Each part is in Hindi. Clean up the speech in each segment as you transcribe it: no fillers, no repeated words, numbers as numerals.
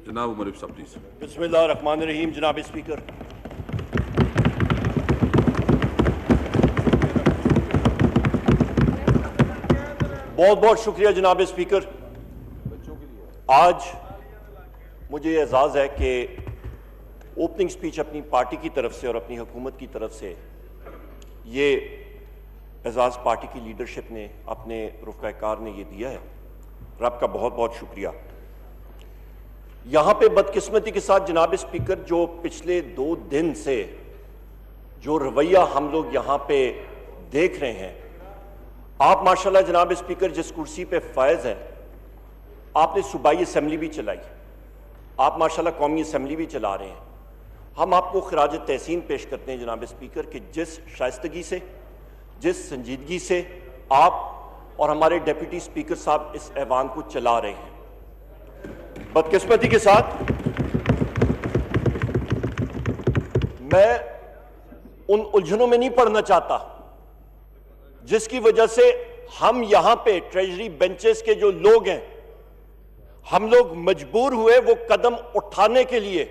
जनाब उमर साहब प्लीज। बिस्मिल्लाहिर्रहमानिर्रहीम। जनाब स्पीकर, बहुत बहुत शुक्रिया। जनाब स्पीकर, आज मुझे एजाज़ है कि ओपनिंग स्पीच अपनी पार्टी की तरफ से और अपनी हुकूमत की तरफ से ये एजाज़ पार्टी की लीडरशिप ने, अपने रुफ़क़ाकार ने ये दिया है। रब का बहुत बहुत शुक्रिया। यहाँ पे बदकिस्मती के साथ जनाब स्पीकर, जो पिछले 2 दिन से जो रवैया हम लोग यहाँ पे देख रहे हैं, आप माशाल्लाह जनाब स्पीकर जिस कुर्सी पे फायज है, आपने सूबाई असम्बली भी चलाई, आप माशाल्लाह कौमी असम्बली भी चला रहे हैं। हम आपको खराज तहसीन पेश करते हैं जनाब स्पीकर कि जिस शाइस्तगी से, जिस संजीदगी से आप और हमारे डिप्टी स्पीकर साहब इस ऐवान को चला रहे हैं। बदकिस्मती के साथ मैं उन उलझनों में नहीं पड़ना चाहता जिसकी वजह से हम यहां पे ट्रेजरी बेंचेस के जो लोग हैं, हम लोग मजबूर हुए वो कदम उठाने के लिए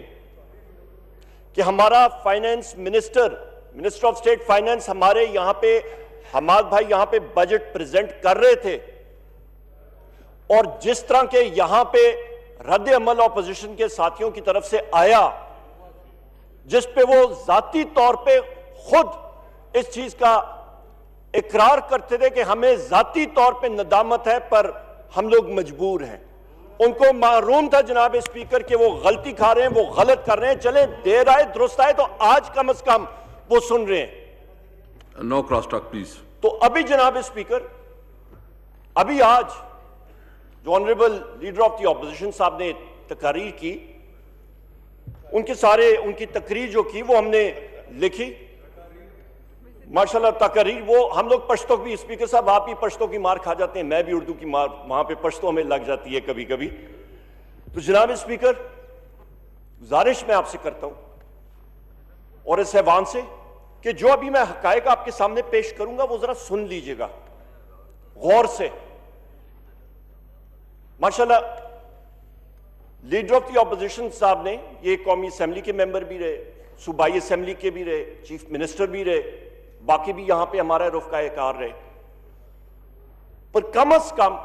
कि हमारा finance minister of state finance हमारे यहां पे, हमाद भाई यहां पे बजट प्रेजेंट कर रहे थे, और जिस तरह के यहां पे रद्द अमल ऑपोजिशन के साथियों की तरफ से आया, जिस पे वो जाती तौर पे खुद इस चीज का इकरार करते थे कि हमें जाती तौर पे नदामत है पर हम लोग मजबूर हैं, उनको मालूम था जनाब स्पीकर कि वो गलती खा रहे हैं, वो गलत कर रहे हैं। चले देर आए दुरुस्त आए, तो आज कम से कम वो सुन रहे हैं। No cross talk please. तो अभी जनाब स्पीकर, अभी आज जो honourable leader of the opposition साहब ने तकरीर की, उनकी तकरीर जो की वो हमने लिखी माशाल्लाह। तकरीर वो हम लोग पश्तो भी, स्पीकर साहब आप भी पश्तो की मार खा जाते हैं, मैं भी उर्दू की मार वहां पे पश्तो हमें लग जाती है कभी कभी। तो जनाब स्पीकर, गुजारिश मैं आपसे करता हूं और इस ऐवान से कि जो अभी मैं हकायक आपके सामने पेश करूंगा वो जरा सुन लीजिएगा गौर से। माशाल्लाह लीडर ऑफ द ऑपोजिशन साहब ने, ये कौमी असेंबली के मेंबर भी रहे, सूबाई असेंबली के भी रहे, चीफ मिनिस्टर भी रहे, बाकी भी यहां पे हमारा रुफ़क़ाकार रहे, पर कम से कम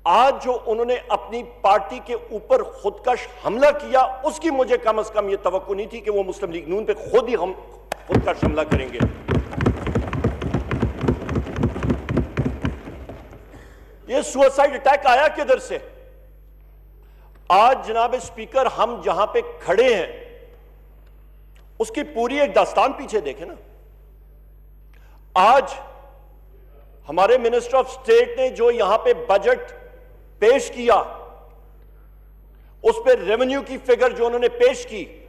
आज जो उन्होंने अपनी पार्टी के ऊपर खुदकश हमला किया, उसकी मुझे कम से कम यह तवक्को नहीं थी कि वो मुस्लिम लीग नून पे खुद ही हम खुदकश हमला करेंगे। ये सुसाइड अटैक आया किधर से? आज जनाब स्पीकर, हम जहां पे खड़े हैं उसकी पूरी एक दास्तान पीछे देखें ना। आज हमारे मिनिस्टर ऑफ स्टेट ने जो यहां पे बजट पेश किया, उस पर रेवेन्यू की फिगर जो उन्होंने पेश की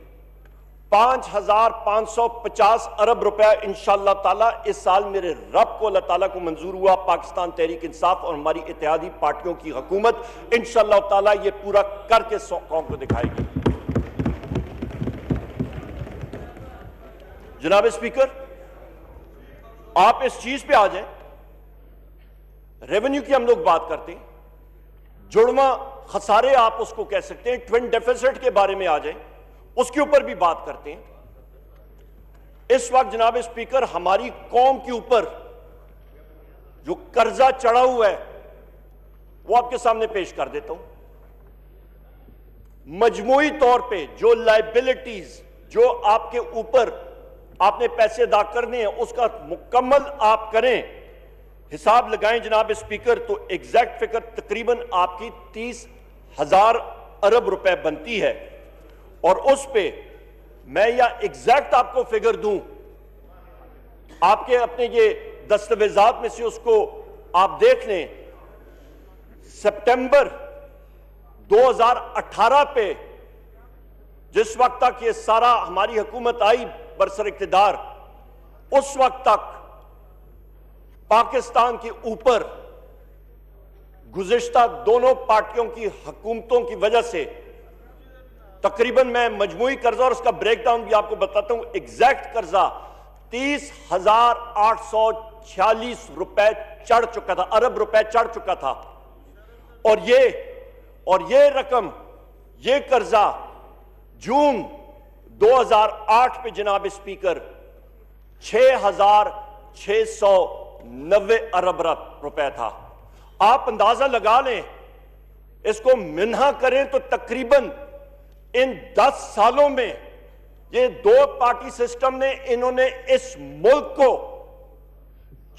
5,550 अरब रुपया इंशाअल्लाह ताला इस साल मेरे रब को अल्लाह ताला को मंजूर हुआ। पाकिस्तान तहरीक इंसाफ और हमारी इत्तेहादी पार्टियों की हुकूमत इंशाअल्लाह ताला ये पूरा करके कौम को दिखाएगी। जनाब स्पीकर, आप इस चीज पे आ जाएं, रेवेन्यू की हम लोग बात करते हैं, जुड़वा खसारे आप उसको कह सकते हैं, ट्विन डेफिसिट के बारे में आ जाएं, उसके ऊपर भी बात करते हैं। इस वक्त जनाब स्पीकर, हमारी कौम के ऊपर जो कर्जा चढ़ा हुआ है वो आपके सामने पेश कर देता हूं। मजमूई तौर पे जो लायबिलिटीज जो आपके ऊपर आपने पैसे अदा करने हैं, उसका मुकम्मल आप करें, हिसाब लगाएं जनाब स्पीकर, तो एग्जैक्ट फिगर तकरीबन आपकी 30,000 अरब रुपए बनती है। और उस पे मैं या एग्जैक्ट आपको फिगर दूं, आपके अपने ये दस्तावेजात में से उसको आप देख लें। सितंबर 2018 पे जिस वक्त तक ये सारा हमारी हुकूमत आई बरसर इक़्तिदार, उस वक्त तक पाकिस्तान के ऊपर गुज़िश्ता दोनों पार्टियों की हुकूमतों की वजह से तकरीबन, मैं मजमूई कर्जा और उसका ब्रेकडाउन भी आपको बताता हूं, एग्जैक्ट कर्जा 30,846 रुपए चढ़ चुका था, अरब रुपए चढ़ चुका था। और ये रकम ये कर्जा जून 2008 पे जनाब स्पीकर 6,690 अरब रुपए था। आप अंदाजा लगा लें, इसको मिन्हा करें तो तकरीबन इन 10 सालों में ये दो पार्टी सिस्टम ने इन्होंने इस मुल्क को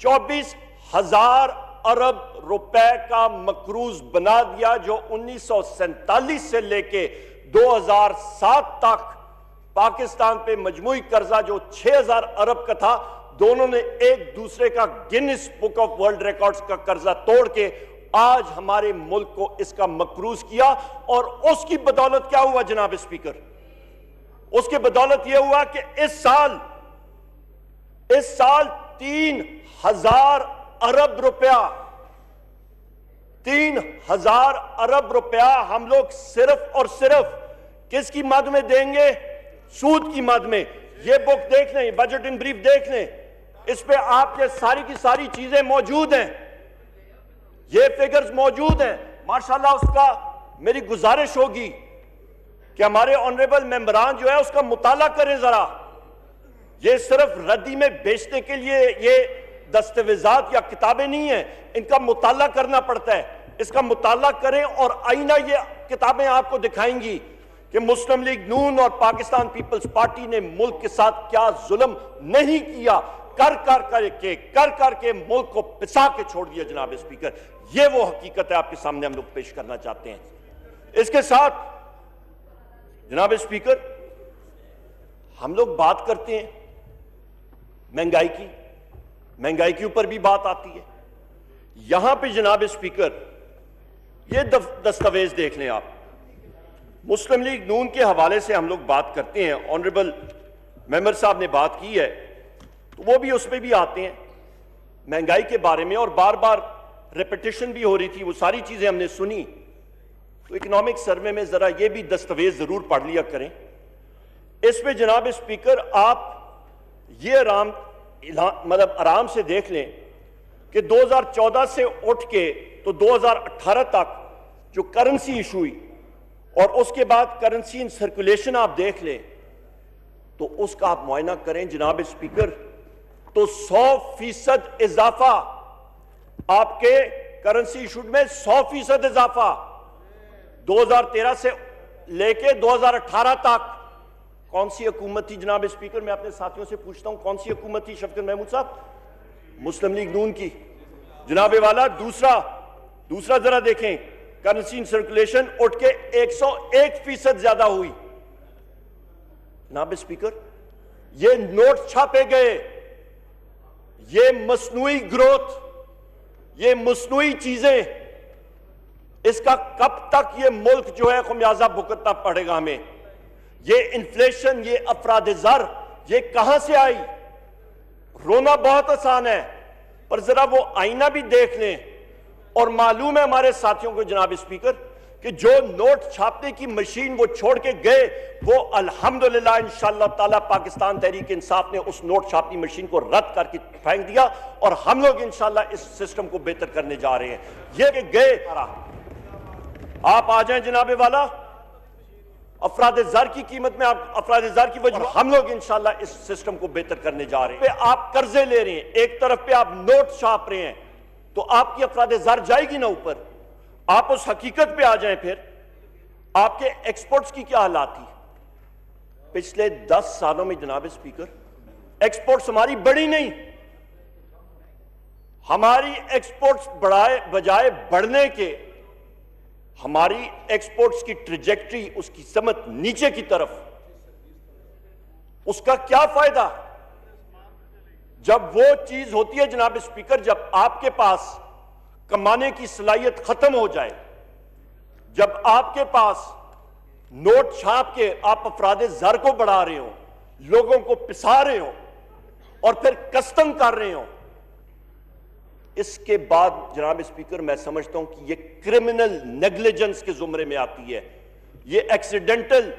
24,000 अरब रुपए का मकरूज बना दिया, जो 1947 से लेके 2007 तक पाकिस्तान पे मजमूई कर्जा जो 6,000 अरब का था, दोनों ने एक दूसरे का Guinness book of world records का कर्जा तोड़ के आज हमारे मुल्क को इसका मकरूज किया। और उसकी बदौलत क्या हुआ जनाब स्पीकर? उसकी बदौलत यह हुआ कि इस साल 3,000 अरब रुपया 3,000 अरब रुपया हम लोग सिर्फ और सिर्फ किसकी मद में देंगे? सूद की मद में। ये बुक देख लें, बजट इन ब्रीफ देख लें, इस पे आपके सारी की सारी चीजें मौजूद हैं, ये फिगर्स मौजूद हैं माशाल्लाह। उसका मेरी गुजारिश होगी कि हमारे ऑनरेबल मेंबरान जो है उसका मुताला करें जरा। ये सिर्फ रद्दी में बेचने के लिए ये दस्तावेजात या किताबें नहीं है, इनका मुताला करना पड़ता है। इसका मुताला करें और आईना ये किताबें आपको दिखाएंगी कि मुस्लिम लीग नून और पाकिस्तान पीपल्स पार्टी ने मुल्क के साथ क्या जुल्म नहीं किया, कर करके मुल्क को पिसा के छोड़ दिया जनाब स्पीकर। ये वो हकीकत है आपके सामने हम लोग पेश करना चाहते हैं। इसके साथ जनाब स्पीकर हम लोग बात करते हैं महंगाई के ऊपर भी बात आती है। यहां पे जनाब स्पीकर ये दस्तावेज देख लें आप, मुस्लिम लीग नून के हवाले से हम लोग बात करते हैं, ऑनरेबल मेंबर साहब ने बात की है तो वो भी उस पर भी आते हैं महंगाई के बारे में, और बार बार रेपिटेशन भी हो रही थी, वो सारी चीजें हमने सुनी। तो इकोनॉमिक सर्वे में जरा ये भी दस्तावेज जरूर पढ़ लिया करें। इस पे जनाब स्पीकर आप ये आराम से देख लें कि 2014 से उठ के तो 2018 तक जो करेंसी इशू हुई और उसके बाद करेंसी इन सर्कुलेशन आप देख लें तो उसका आप मुआयना करें जनाब स्पीकर, तो 100% इजाफा आपके करेंसी इशू में 100% इजाफा 2013 से लेके 2018 तक। कौन सी हुकूमत थी जनाब स्पीकर? मैं अपने साथियों से पूछता हूं कौन सी हुकूमत थी शफकत महमूद साहब? मुस्लिम लीग नून की जनाब वाला। दूसरा जरा देखें, करेंसी इन सर्कुलेशन उठ के 101% ज्यादा हुई जनाब स्पीकर। ये नोट छापे गए, ये मसनूई ग्रोथ, ये मसनूई चीजें, इसका कब तक ये मुल्क जो है खुमियाजा भुगतना पड़ेगा हमें? ये इन्फ्लेशन, ये अफराद ज़र, ये कहां से आई? रोना बहुत आसान है, पर जरा वो आईना भी देख लें। और मालूम है हमारे साथियों को जनाब स्पीकर कि जो नोट छापने की मशीन वो छोड़ के गए, वो अल्हम्दुलिल्लाह इंशाअल्लाह ताला पाकिस्तान तहरीक इंसाफ ने उस नोट छापनी मशीन को रद्द करके फेंक दिया और हम लोग इंशाअल्लाह इस सिस्टम को बेहतर करने जा रहे हैं। ये कि गए, आप आ जाएं जनाबे वाला, अफराद ज़र की कीमत में आप अफराद ज़र की वजह हम लोग इंशाअल्लाह इस सिस्टम को बेहतर करने जा रहे हैं। आप कर्जे ले रहे हैं, एक तरफ पे आप नोट छाप रहे हैं, तो आपकी अफराद ज़र जाएगी ना ऊपर। आप उस हकीकत पे आ जाएं, फिर आपके एक्सपोर्ट्स की क्या हालात थी पिछले 10 सालों में जनाब स्पीकर? एक्सपोर्ट्स हमारी बढ़ी नहीं, हमारी एक्सपोर्ट्स बजाय बढ़ने के हमारी एक्सपोर्ट्स की ट्रेजेक्टरी, उसकी समत नीचे की तरफ। उसका क्या फायदा जब वो चीज होती है जनाब स्पीकर, जब आपके पास कमाने की सलाहियत खत्म हो जाए, जब आपके पास नोट छाप के आप अफराद ज़र को बढ़ा रहे हो, लोगों को पिसा रहे हो और फिर कस्टम कर रहे हो। इसके बाद जनाब स्पीकर मैं समझता हूं कि ये क्रिमिनल नेग्लिजेंस के जुमरे में आती है। ये एक्सीडेंटल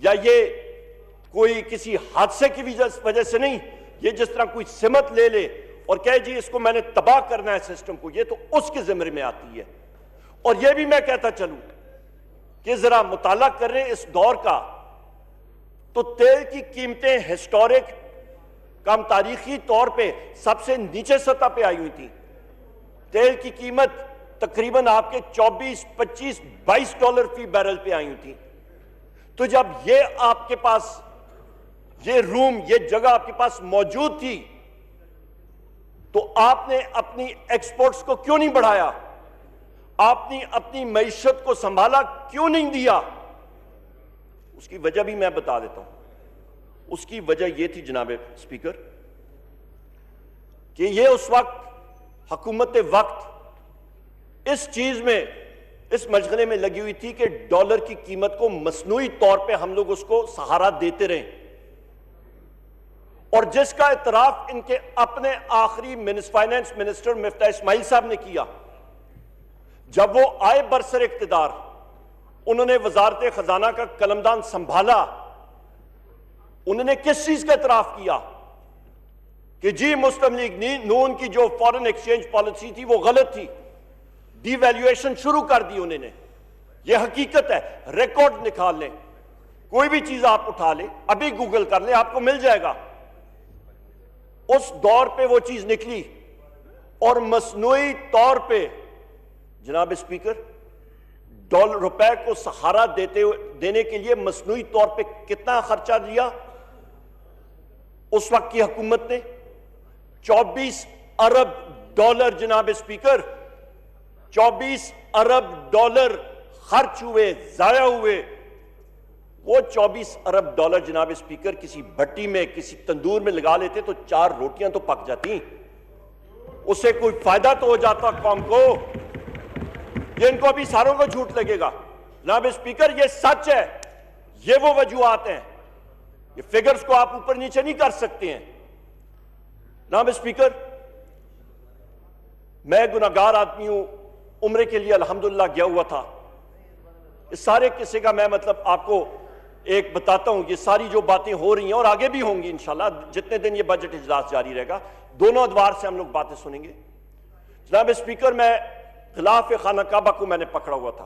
या ये कोई किसी हादसे की वजह से नहीं, ये जिस तरह कोई सिमत ले ले और कहे जी इसको मैंने तबाह करना है सिस्टम को, ये तो उसके जिम्मे में आती है। और ये भी मैं कहता चलूं कि जरा मुताला कर रहे हैं इस दौर का, तो तेल की कीमतें हिस्टोरिक कम तारीखी तौर पे सबसे नीचे सतह पे आई हुई थी। तेल की कीमत तकरीबन आपके 24, 25, 22 डॉलर फी बैरल पे आई हुई थी। तो जब ये आपके पास ये रूम, ये जगह आपके पास मौजूद थी, तो आपने अपनी एक्सपोर्ट्स को क्यों नहीं बढ़ाया? आपने अपनी मईशत को संभाला क्यों नहीं दिया? उसकी वजह भी मैं बता देता हूं। उसकी वजह यह थी जनाब स्पीकर कि यह उस वक्त हुकूमत वक्त इस चीज में, इस मशगले में लगी हुई थी कि डॉलर की कीमत को मसनूई तौर पे हम लोग उसको सहारा देते रहे, और जिसका इतराफ इनके अपने आखिरी फाइनेंस मिनिस्टर मिफ्ता इस्माइल साहब ने किया। जब वो आए बरसर इख्तिदार, उन्होंने वजारत खजाना का कलमदान संभाला, उन्होंने किस चीज का इतराफ किया कि जी मुस्लिम लीग नून की जो फॉरेन एक्सचेंज पॉलिसी थी वो गलत थी, डिवैल्यूएशन शुरू कर दी उन्होंने। ये हकीकत है, रिकॉर्ड निकाल लें, कोई भी चीज आप उठा लें, अभी गूगल कर लें, आपको मिल जाएगा। उस दौर पे वो चीज निकली, और मसनूई तौर पे जनाब स्पीकर डॉलर रुपए को सहारा देने के लिए मसनूई तौर पे कितना खर्चा दिया उस वक्त की हुकूमत ने? 24 अरब डॉलर जनाब स्पीकर, 24 अरब डॉलर खर्च हुए, जाया हुए। वो 24 अरब डॉलर जनाब स्पीकर किसी भट्टी में, किसी तंदूर में लगा लेते तो 4 रोटियां तो पक जाती, उससे कोई फायदा तो हो जाता कौम को। ये इनको अभी सारों को झूठ लगेगा जनाब स्पीकर, ये सच है, ये वो वजूहात हैं, ये फिगर्स को आप ऊपर नीचे नहीं कर सकते हैं जनाब स्पीकर। मैं गुनाहगार आदमी हूं, उम्रे के लिए अल्हम्दुलिल्लाह गया हुआ था। इस सारे किस्से का मैं मतलब आपको एक बताता हूं। ये सारी जो बातें हो रही हैं और आगे भी होंगी इंशाल्लाह, जितने दिन ये बजट इजलास जारी रहेगा, दोनों अदवार से हम लोग बातें सुनेंगे जनाब स्पीकर। मैं खिलाफ खाना काबा को मैंने पकड़ा हुआ था,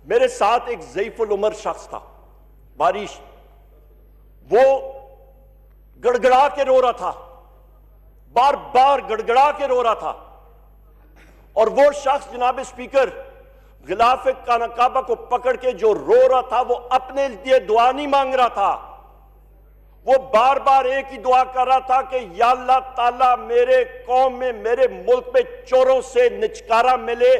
मेरे साथ एक ज़ईफुल उमर शख्स था, बारिश, वो गड़गड़ा के रो रहा था, बार बार गड़गड़ा के रो रहा था। और वो शख्स जनाब स्पीकर गिलाफ खाना काबा को पकड़ के जो रो रहा था, वो अपने लिए दुआ नहीं मांग रहा था, वो बार बार एक ही दुआ कर रहा था कि या अल्लाह ताला मेरे कौम में, मेरे मुल्क में चोरों से निचकारा मिले,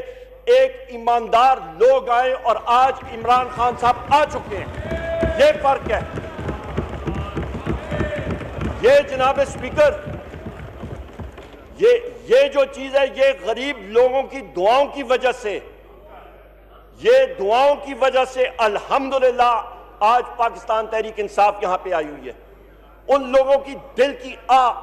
एक ईमानदार लोग आए, और आज इमरान खान साहब आ चुके हैं। ये फर्क है। ये जनाब स्पीकर, ये जो चीज है, ये गरीब लोगों की दुआओं की वजह से, ये दुआओं की वजह से अल्हम्दुलिल्लाह आज पाकिस्तान तहरीक इंसाफ यहां पे आई हुई है। उन लोगों की दिल की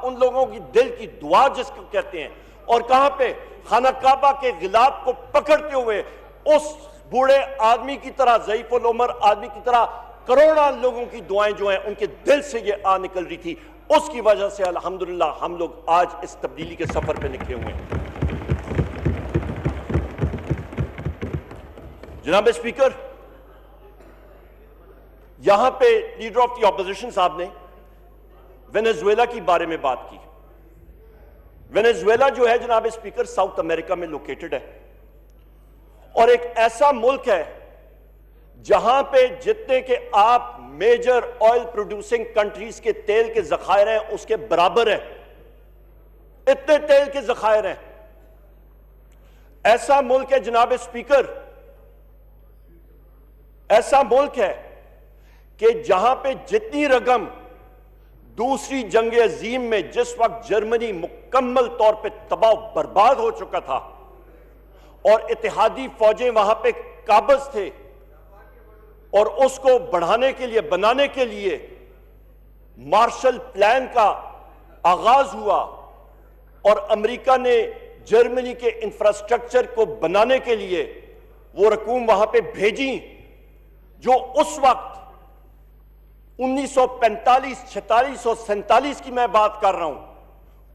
उन लोगों की दिल की दुआ जिसको कहते हैं, और कहां पे? खाना काबा के गिलाफ को पकड़ते हुए उस बूढ़े आदमी की तरह, ज़ईफुल उमर आदमी की तरह करोड़ों लोगों की दुआएं जो हैं उनके दिल से ये निकल रही थी। उसकी वजह से अल्हम्दुलिल्लाह हम लोग आज इस तब्दीली के सफर पे निकले हुए हैं जनाब स्पीकर। यहां पे लीडर ऑफ द ऑपोजिशन साहब ने वेनेजुएला की बारे में बात की। वेनेजुएला जो है जनाब स्पीकर साउथ अमेरिका में लोकेटेड है, और एक ऐसा मुल्क है जहां पे जितने के आप मेजर ऑयल प्रोड्यूसिंग कंट्रीज के तेल के जखायर हैं उसके बराबर है, इतने तेल के जखायर हैं। ऐसा मुल्क है जनाब स्पीकर, ऐसा मुल्क है कि जहां पे जितनी रकम दूसरी जंग अजीम में, जिस वक्त जर्मनी मुकम्मल तौर पे तबाह बर्बाद हो चुका था और इत्तेहादी फौजें वहां पे काबिज थे, और उसको बढ़ाने के लिए, बनाने के लिए मार्शल प्लान का आगाज हुआ, और अमेरिका ने जर्मनी के इंफ्रास्ट्रक्चर को बनाने के लिए वो रकूम वहां पे भेजी, जो उस वक्त 1945, 46 और 47 की मैं बात कर रहा हूं,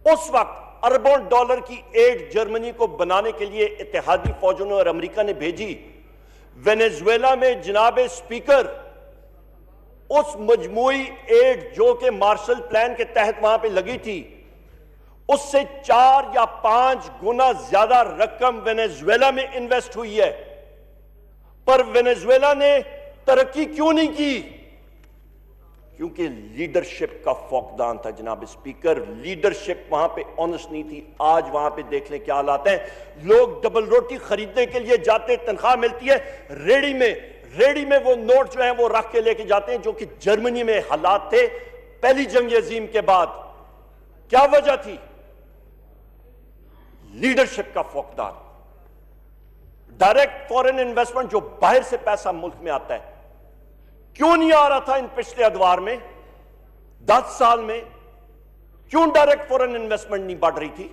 उस वक्त अरबों डॉलर की एड जर्मनी को बनाने के लिए इत्तेहादी फौजों ने और अमेरिका ने भेजी। वेनेजुएला में जनाब स्पीकर उस मजमूई एड जो कि मार्शल प्लान के तहत वहां पे लगी थी, उससे 4 या 5 गुना ज्यादा रकम वेनेजुएला में इन्वेस्ट हुई है। पर वेनेजुएला ने तरक्की क्यों नहीं की? क्योंकि लीडरशिप का फौकदान था जनाब स्पीकर। लीडरशिप वहां पे ऑनेस्ट नहीं थी। आज वहां पे देख लें क्या हालात हैं। लोग डबल रोटी खरीदने के लिए जाते, तनख्वाह मिलती है, रेडी में वो नोट जो है वो रख के लेके जाते हैं, जो कि जर्मनी में हालात थे पहली जंग अजीम के बाद। क्या वजह थी? लीडरशिप का फौकदान। डायरेक्ट फॉरेन इन्वेस्टमेंट, जो बाहर से पैसा मुल्क में आता है, क्यों नहीं आ रहा था इन पिछले अदवार में? 10 साल में क्यों डायरेक्ट फॉरेन इन्वेस्टमेंट नहीं बढ़ रही थी?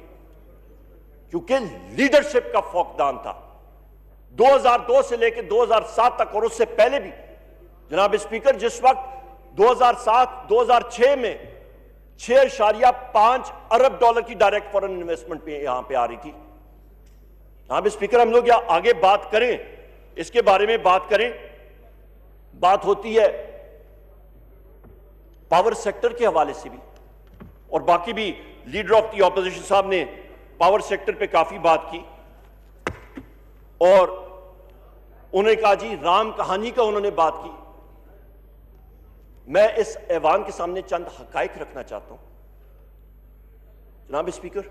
क्योंकि लीडरशिप का फौकदान था। 2002 से लेकर 2007 तक और उससे पहले भी जनाब स्पीकर, जिस वक्त 2007-2006 में 6.5 अरब डॉलर की डायरेक्ट फॉरेन इन्वेस्टमेंट पे यहां पे आ रही थी। जनाब स्पीकर, हम लोग यहां आगे बात करें, इसके बारे में बात करें। बात होती है पावर सेक्टर के हवाले से भी, और बाकी भी लीडर ऑफ द ऑपोजिशन साहब ने पावर सेक्टर पे काफी बात की, और उन्होंने कहा जी राम कहानी का उन्होंने बात की। मैं इस ऐवान के सामने चंद हकाइक रखना चाहता हूं। जनाब स्पीकर,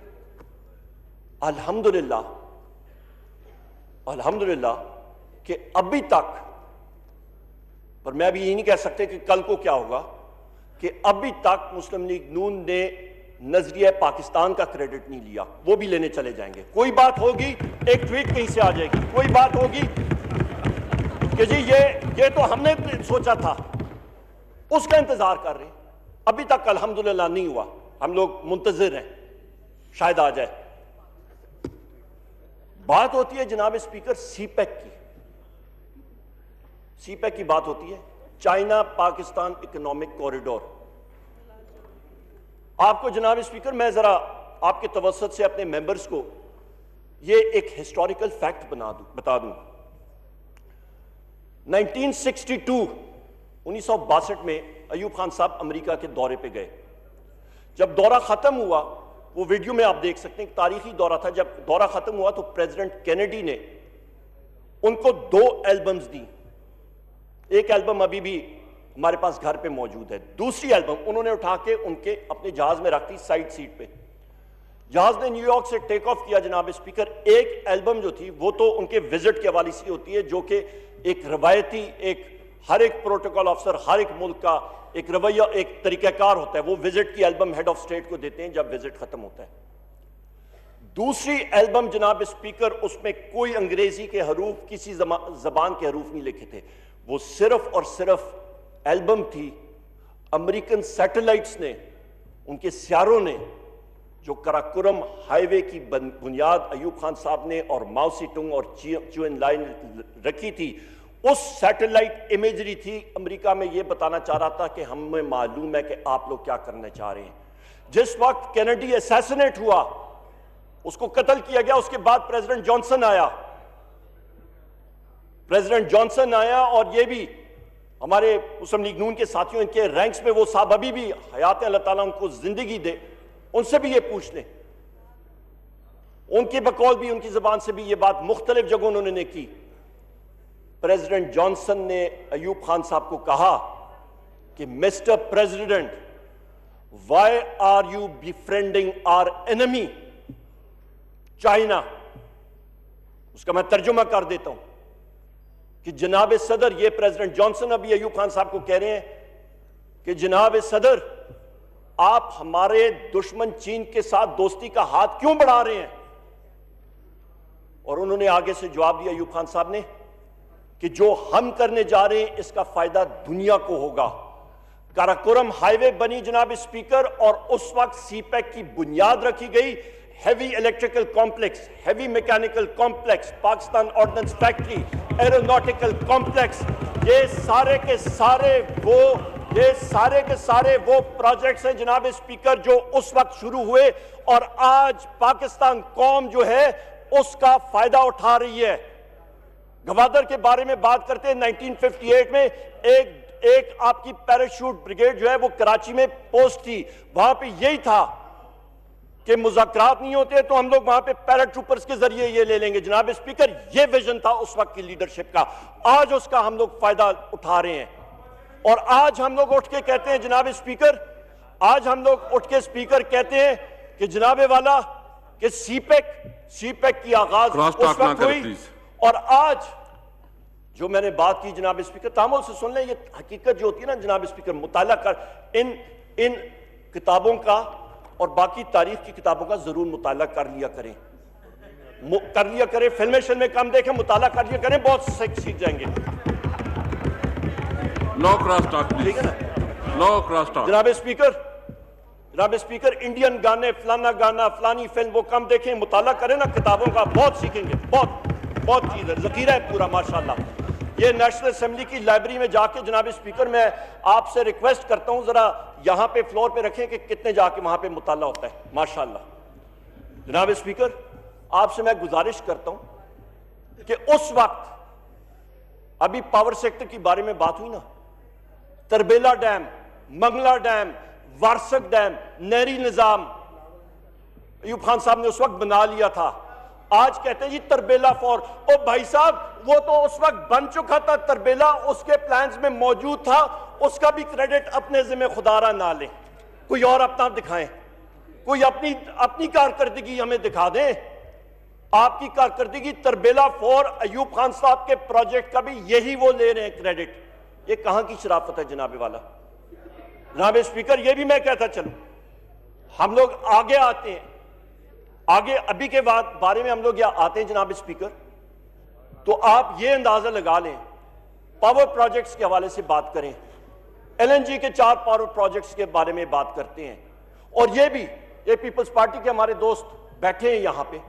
अल्हम्दुलिल्लाह कि अभी तक, पर मैं अभी यही नहीं कह सकते कि कल को क्या होगा, कि अभी तक मुस्लिम लीग नून ने नजरिया पाकिस्तान का क्रेडिट नहीं लिया। वो भी लेने चले जाएंगे। कोई बात होगी, एक ट्वीट कहीं से आ जाएगी, कोई बात होगी कि जी ये तो हमने सोचा था, उसका इंतजार कर रहे हैं। अभी तक अल्हम्दुलिल्लाह नहीं हुआ। हम लोग मुंतजिर हैं, शायद आ जाए। बात होती है जनाब स्पीकर सीपैक की। सीपैक की बात होती है, चाइना पाकिस्तान इकोनॉमिक कॉरिडोर। आपको जनाब स्पीकर, मैं जरा आपके तवज्जुह से अपने मेंबर्स को ये एक हिस्टोरिकल फैक्ट बता दूं। 1962 में अयूब खान साहब अमेरिका के दौरे पे गए। जब दौरा खत्म हुआ, वो वीडियो में आप देख सकते हैं, तारीखी दौरा था। जब दौरा खत्म हुआ तो प्रेसिडेंट केनेडी ने उनको 2 एल्बम्स दी। एक एल्बम अभी भी हमारे पास घर पे मौजूद है, दूसरी एल्बम उन्होंने उठा के उनके अपने जहाज में रख दी साइड सीट पे। जहाज ने न्यूयॉर्क से टेक ऑफ किया जनाब स्पीकर। एक एल्बम जो थी वो तो उनके विजिट के हवाले से होती है, जो कि एक रवायती, एक हर एक प्रोटोकॉल अफसर, हर एक मुल्क का एक रवैया, एक तरीकाकार होता है। वो विजिट की एल्बम हेड ऑफ स्टेट को देते हैं जब विजिट खत्म होता है। दूसरी एल्बम जनाब स्पीकर, उसमें कोई अंग्रेजी के हरूफ, किसी जबान के हरूफ नहीं लिखे थे। वो सिर्फ और सिर्फ एल्बम थी अमेरिकन सैटेलाइट्स ने, उनके सियारों ने, जो कराकोरम हाईवे की बुनियाद अयूब खान साहब ने और माओ सेतुंग और चुएन लाइन रखी थी। उस सैटेलाइट इमेजरी थी। अमेरिका में यह बताना चाह रहा था कि हमें मालूम है कि आप लोग क्या करना चाह रहे हैं। जिस वक्त कैनेडी असैसिनेट हुआ, उसको कत्ल किया गया, उसके बाद प्रेसिडेंट जॉनसन आया और ये भी हमारे मुस्लिम लीग नून के साथियों, इनके रैंक्स में वो साहब अभी भी हयात, अल्लाह ताला उनको जिंदगी दे, उनसे भी ये पूछ लें। उनके बकौल भी, उनकी जबान से भी ये बात मुख्तलिफ जगहों उन्होंने की। प्रेसिडेंट जॉनसन ने अयूब खान साहब को कहा कि mister president, why are you befriending our enemy China. उसका मैं तर्जुमा कर देता हूं कि जनाब सदर, ये प्रेसिडेंट जॉनसन अभी अयूब खान साहब को कह रहे हैं कि जनाब सदर, आप हमारे दुश्मन चीन के साथ दोस्ती का हाथ क्यों बढ़ा रहे हैं? और उन्होंने आगे से जवाब दिया अयूब खान साहब ने कि जो हम करने जा रहे हैं इसका फायदा दुनिया को होगा। काराकोरम हाईवे बनी जनाब स्पीकर, और उस वक्त सीपैक की बुनियाद रखी गई। Heavy electrical complex, heavy mechanical complex, Pakistan ordnance factory, aeronautical complex, ये सारे के सारे वो प्रोजेक्ट्स हैं जनाब स्पीकर जो उस वक्त शुरू हुए, और आज पाकिस्तान कौम जो है उसका फायदा उठा रही है। गवादर के बारे में बात करते हैं 1958 में एक आपकी पैराशूट ब्रिगेड जो है वो कराची में पोस्ट थी, वहां पे यही था कि मुज़ाकरात नहीं होते तो हम लोग वहां पे पैराट्रूपर्स के जरिए ये ले लेंगे। जनाब स्पीकर, ये विजन था उस वक्त की लीडरशिप का, आज उसका हम लोग फायदा उठा रहे हैं। और आज हम लोग उठ के कहते हैं जनाब स्पीकर, आज हम लोग उठ के स्पीकर कहते हैं कि जनाबे वाला कि सीपेक की आगाज उस वक्त हुई, और आज जो मैंने बात की जनाब स्पीकर, तामुल से सुन लें, ये हकीकत जो होती है ना जनाब स्पीकर, मुताला कर इन किताबों का और बाकी तारीख की किताबों का जरूर मुताला कर लिया करें, फिल्में कम देखें, मुताला कर लिया करें, बहुत सीख जाएंगे। नो क्रॉस टॉक, ठीक है ना? No cross talk. जनाब स्पीकर, इंडियन गाने, फलाना गाना, फलानी फिल्म वो कम देखें, मुताला करें ना किताबों का, बहुत सीखेंगे, बहुत चीज है, जखीरा है पूरा माशाल्लाह। ये नेशनल असेंबली की लाइब्रेरी में जाके जनाब स्पीकर, मैं आपसे रिक्वेस्ट करता हूं जरा यहां पे फ्लोर पे रखें कि कितने जाके वहां पे मुताला होता है माशाल्लाह। जनाब स्पीकर, आपसे मैं गुजारिश करता हूं कि उस वक्त अभी पावर सेक्टर के बारे में बात हुई ना, Tarbela dam, Mangla dam, Warsak dam, नहरी निजाम अयूब खान साहब ने उस वक्त बना लिया था। आज कहते हैं जी तरबेला फॉर, ओ भाई साहब वो तो उस वक्त बन चुका था तरबेला, उसके प्लान्स में मौजूद था, उसका भी क्रेडिट अपने जिम्मे खुदारा ना लें, कोई और अपना दिखाएं, कोई अपनी कारकर्दगी हमें दिखा दें। आपकी कारकर्दगी तरबेला फॉर अयूब खान साहब के प्रोजेक्ट का भी यही वो ले रहे हैं क्रेडिट, ये कहां की शराफत है जनाबे वाला। जनाब स्पीकर, ये भी मैं कहता चलूं, हम लोग आगे आते हैं, आगे अभी के बारे में हम लोग यहाँ आते हैं जनाब स्पीकर, तो आप ये अंदाजा लगा लें, पावर प्रोजेक्ट्स के हवाले से बात करें, एलएनजी के 4 पावर प्रोजेक्ट्स के बारे में बात करते हैं, और ये भी ये पीपल्स पार्टी के हमारे दोस्त बैठे हैं यहां पे,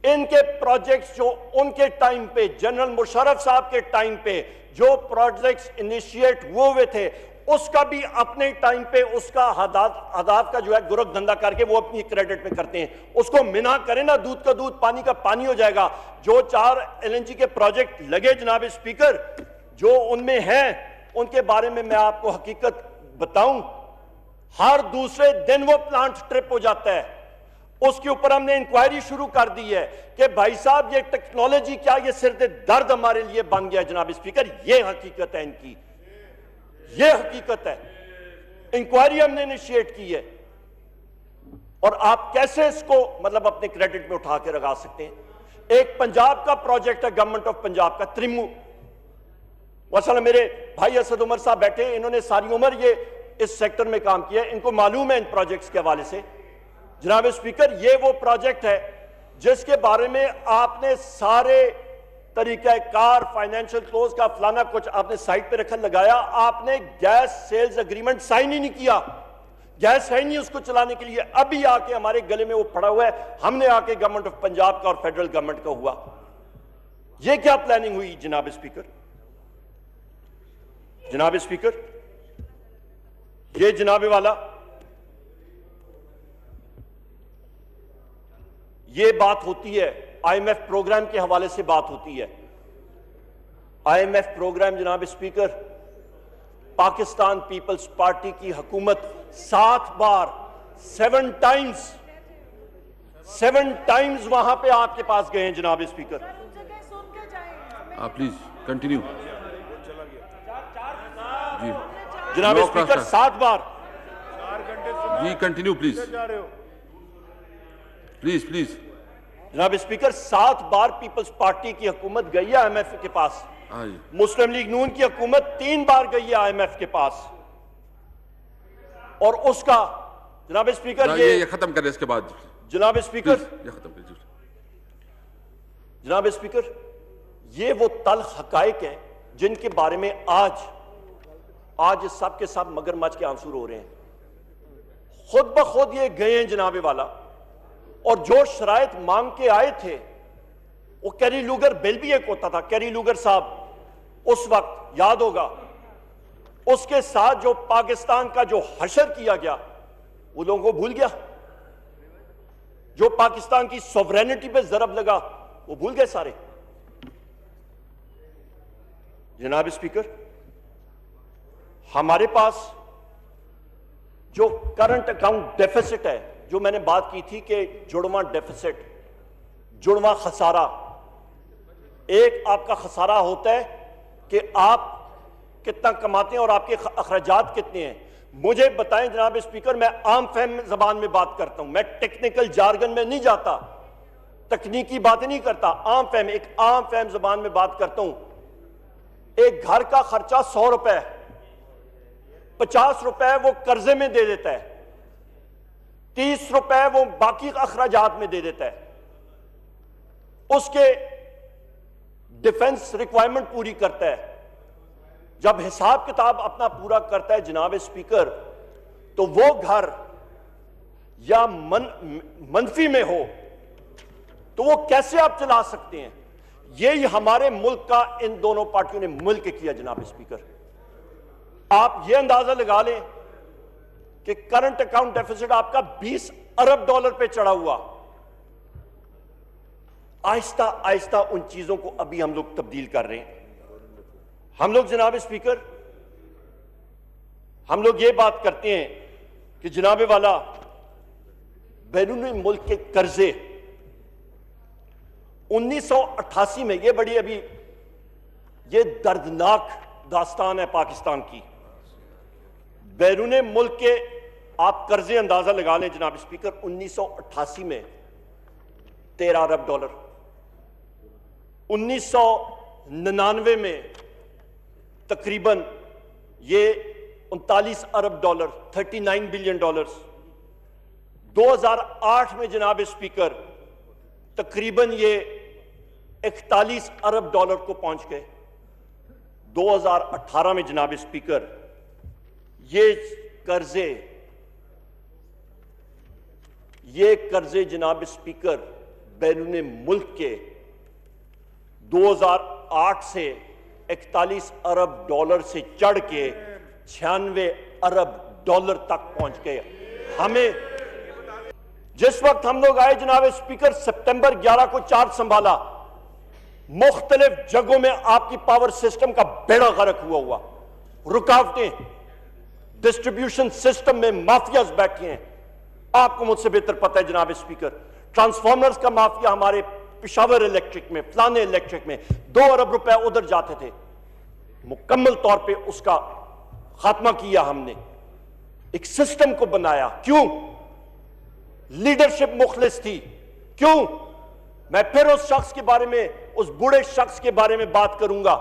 इनके प्रोजेक्ट्स जो उनके टाइम पे, जनरल मुशर्रफ साहब के टाइम पे जो प्रोजेक्ट्स इनिशिएट हुए थे, उसका भी अपने टाइम पे उसका हदाद का जो है गुरक धंधा करके वो अपनी क्रेडिट में करते हैं। उसको मिना करें ना, दूध का दूध पानी का पानी हो जाएगा। जो 4 एलएनजी के प्रोजेक्ट लगे जनाब स्पीकर, जो उनमें हैं उनके बारे में मैं आपको हकीकत बताऊं, हर दूसरे दिन वो प्लांट ट्रिप हो जाता है। उसके ऊपर हमने इंक्वायरी शुरू कर दी है कि भाई साहब ये टेक्नोलॉजी क्या, ये सिर दर्द हमारे लिए बन गया जनाब स्पीकर, ये हकीकत है इनकी, ये हकीकत है। इंक्वायरी हमने इनिशिएट की है, और आप कैसे इसको मतलब अपने क्रेडिट में उठा के लगा सकते हैं। एक पंजाब का प्रोजेक्ट है, गवर्नमेंट ऑफ पंजाब का त्रिमू, मसला मेरे भाई असद उमर साहब बैठे, इन्होंने सारी उम्र ये इस सेक्टर में काम किया है, इनको मालूम है इन प्रोजेक्ट्स के हवाले से। जनाब स्पीकर, ये वो प्रोजेक्ट है जिसके बारे में आपने सारे तरीका कार, फाइनेंशियल क्लोज का फलाना कुछ आपने साइट पे रखा लगाया, आपने गैस सेल्स एग्रीमेंट साइन ही नहीं किया, गैस है नहीं उसको चलाने के लिए। अभी आके हमारे गले में वो पड़ा हुआ है, हमने आके गवर्नमेंट ऑफ पंजाब का और फेडरल गवर्नमेंट का हुआ। ये क्या प्लानिंग हुई जनाब स्पीकर? जनाब स्पीकर, ये जनाबे वाला ये बात होती है, आईएमएफ प्रोग्राम के हवाले से बात होती है। आईएमएफ प्रोग्राम जनाब स्पीकर, पाकिस्तान पीपल्स पार्टी की हुकूमत 7 बार 7 टाइम्स वहां पे आपके पास गए हैं जनाब स्पीकर। प्लीज कंटिन्यू जी जनाब स्पीकर, 7 बार जी, कंटिन्यू प्लीज प्लीज प्लीज। जनाब स्पीकर, 7 बार पीपल्स पार्टी की हुकूमत गई है आईएमएफ के पास, मुस्लिम लीग नून की हुकूमत 3 बार गई है आईएमएफ के पास, और उसका जनाब स्पीकर ये खत्म करें इसके बाद जनाब स्पीकर, ये खत्म करें जनाब स्पीकर, ये वो तल्ख हकायक हैं जिनके बारे में आज सब के सब मगरमच्छ के आंसू रो रहे हैं। खुद ब खुद ये गए हैं जनाबे वाला, और जो शराइत मांग के आए थे, वो कैरी लूगर बिल भी एक होता था, कैरी लूगर साहब उस वक्त याद होगा, उसके साथ जो पाकिस्तान का जो हशर किया गया वो लोगों को भूल गया, जो पाकिस्तान की सॉवरेनिटी पे जरब लगा वो भूल गए सारे। जनाब स्पीकर, हमारे पास जो करंट अकाउंट डेफिसिट है, जो मैंने बात की थी कि जुड़वा डेफिसिट, जुड़वा खसारा, एक आपका खसारा होता है कि आप कितना कमाते हैं और आपके अखराजात कितने हैं। मुझे बताएं जनाब स्पीकर, मैं आम फहम जबान में बात करता हूं, मैं टेक्निकल जार्गन में नहीं जाता, तकनीकी बातें नहीं करता, आम फहम, एक आम फहम जबान में बात करता हूं। एक घर का खर्चा 100 रुपए, 50 रुपए वो कर्जे में दे देता है, 30 रुपए वो बाकी अखराजात में दे देता है, उसके डिफेंस रिक्वायरमेंट पूरी करता है। जब हिसाब किताब अपना पूरा करता है जनाब स्पीकर, तो वो घर या मनफी में हो तो वो कैसे आप चला सकते हैं? यही हमारे मुल्क का इन दोनों पार्टियों ने मिलकर किया जनाब स्पीकर। आप ये अंदाजा लगा लें कि करंट अकाउंट डेफिसिट आपका 20 अरब डॉलर पे चढ़ा हुआ। आहिस्ता आहिस्ता उन चीजों को अभी हम लोग तब्दील कर रहे हैं। हम लोग जनाब स्पीकर, हम लोग ये बात करते हैं कि जनाब वाला बैरूनी मुल्क के कर्जे 1988 में, ये बड़ी अभी ये दर्दनाक दास्तान है पाकिस्तान की। बैरूने मुल्क के आप कर्जे अंदाजा लगा लें जनाब स्पीकर, 1988 में 13 अरब डॉलर, 1999 में तकरीबन ये 39 अरब डॉलर, 39 बिलियन डॉलर्स, 2008 में जनाब स्पीकर तकरीबन ये 41 अरब डॉलर को पहुंच गए। 2018 में जनाब स्पीकर ये कर्जे जनाब स्पीकर बैरूने मुल्क के 2008 से 41 अरब डॉलर से चढ़ के 96 अरब डॉलर तक पहुंच गए। हमें जिस वक्त हम लोग आए जनाब स्पीकर, सितंबर 11 को चार्ज संभाला, मुख्तलिफ जगहों में आपकी पावर सिस्टम का बेड़ा गर्क हुआ, रुकावटें, डिस्ट्रीब्यूशन सिस्टम में माफियाज बैठे हैं। आपको मुझसे बेहतर पता है जनाब स्पीकर, ट्रांसफॉर्मर्स का माफिया हमारे पिशावर इलेक्ट्रिक में, फलाने इलेक्ट्रिक में 2 अरब रुपए उधर जाते थे। मुकम्मल तौर पे उसका खात्मा किया हमने, एक सिस्टम को बनाया। क्यों? लीडरशिप मुखलिस थी। क्यों? मैं फिर उस शख्स के बारे में, उस बूढ़े शख्स के बारे में बात करूंगा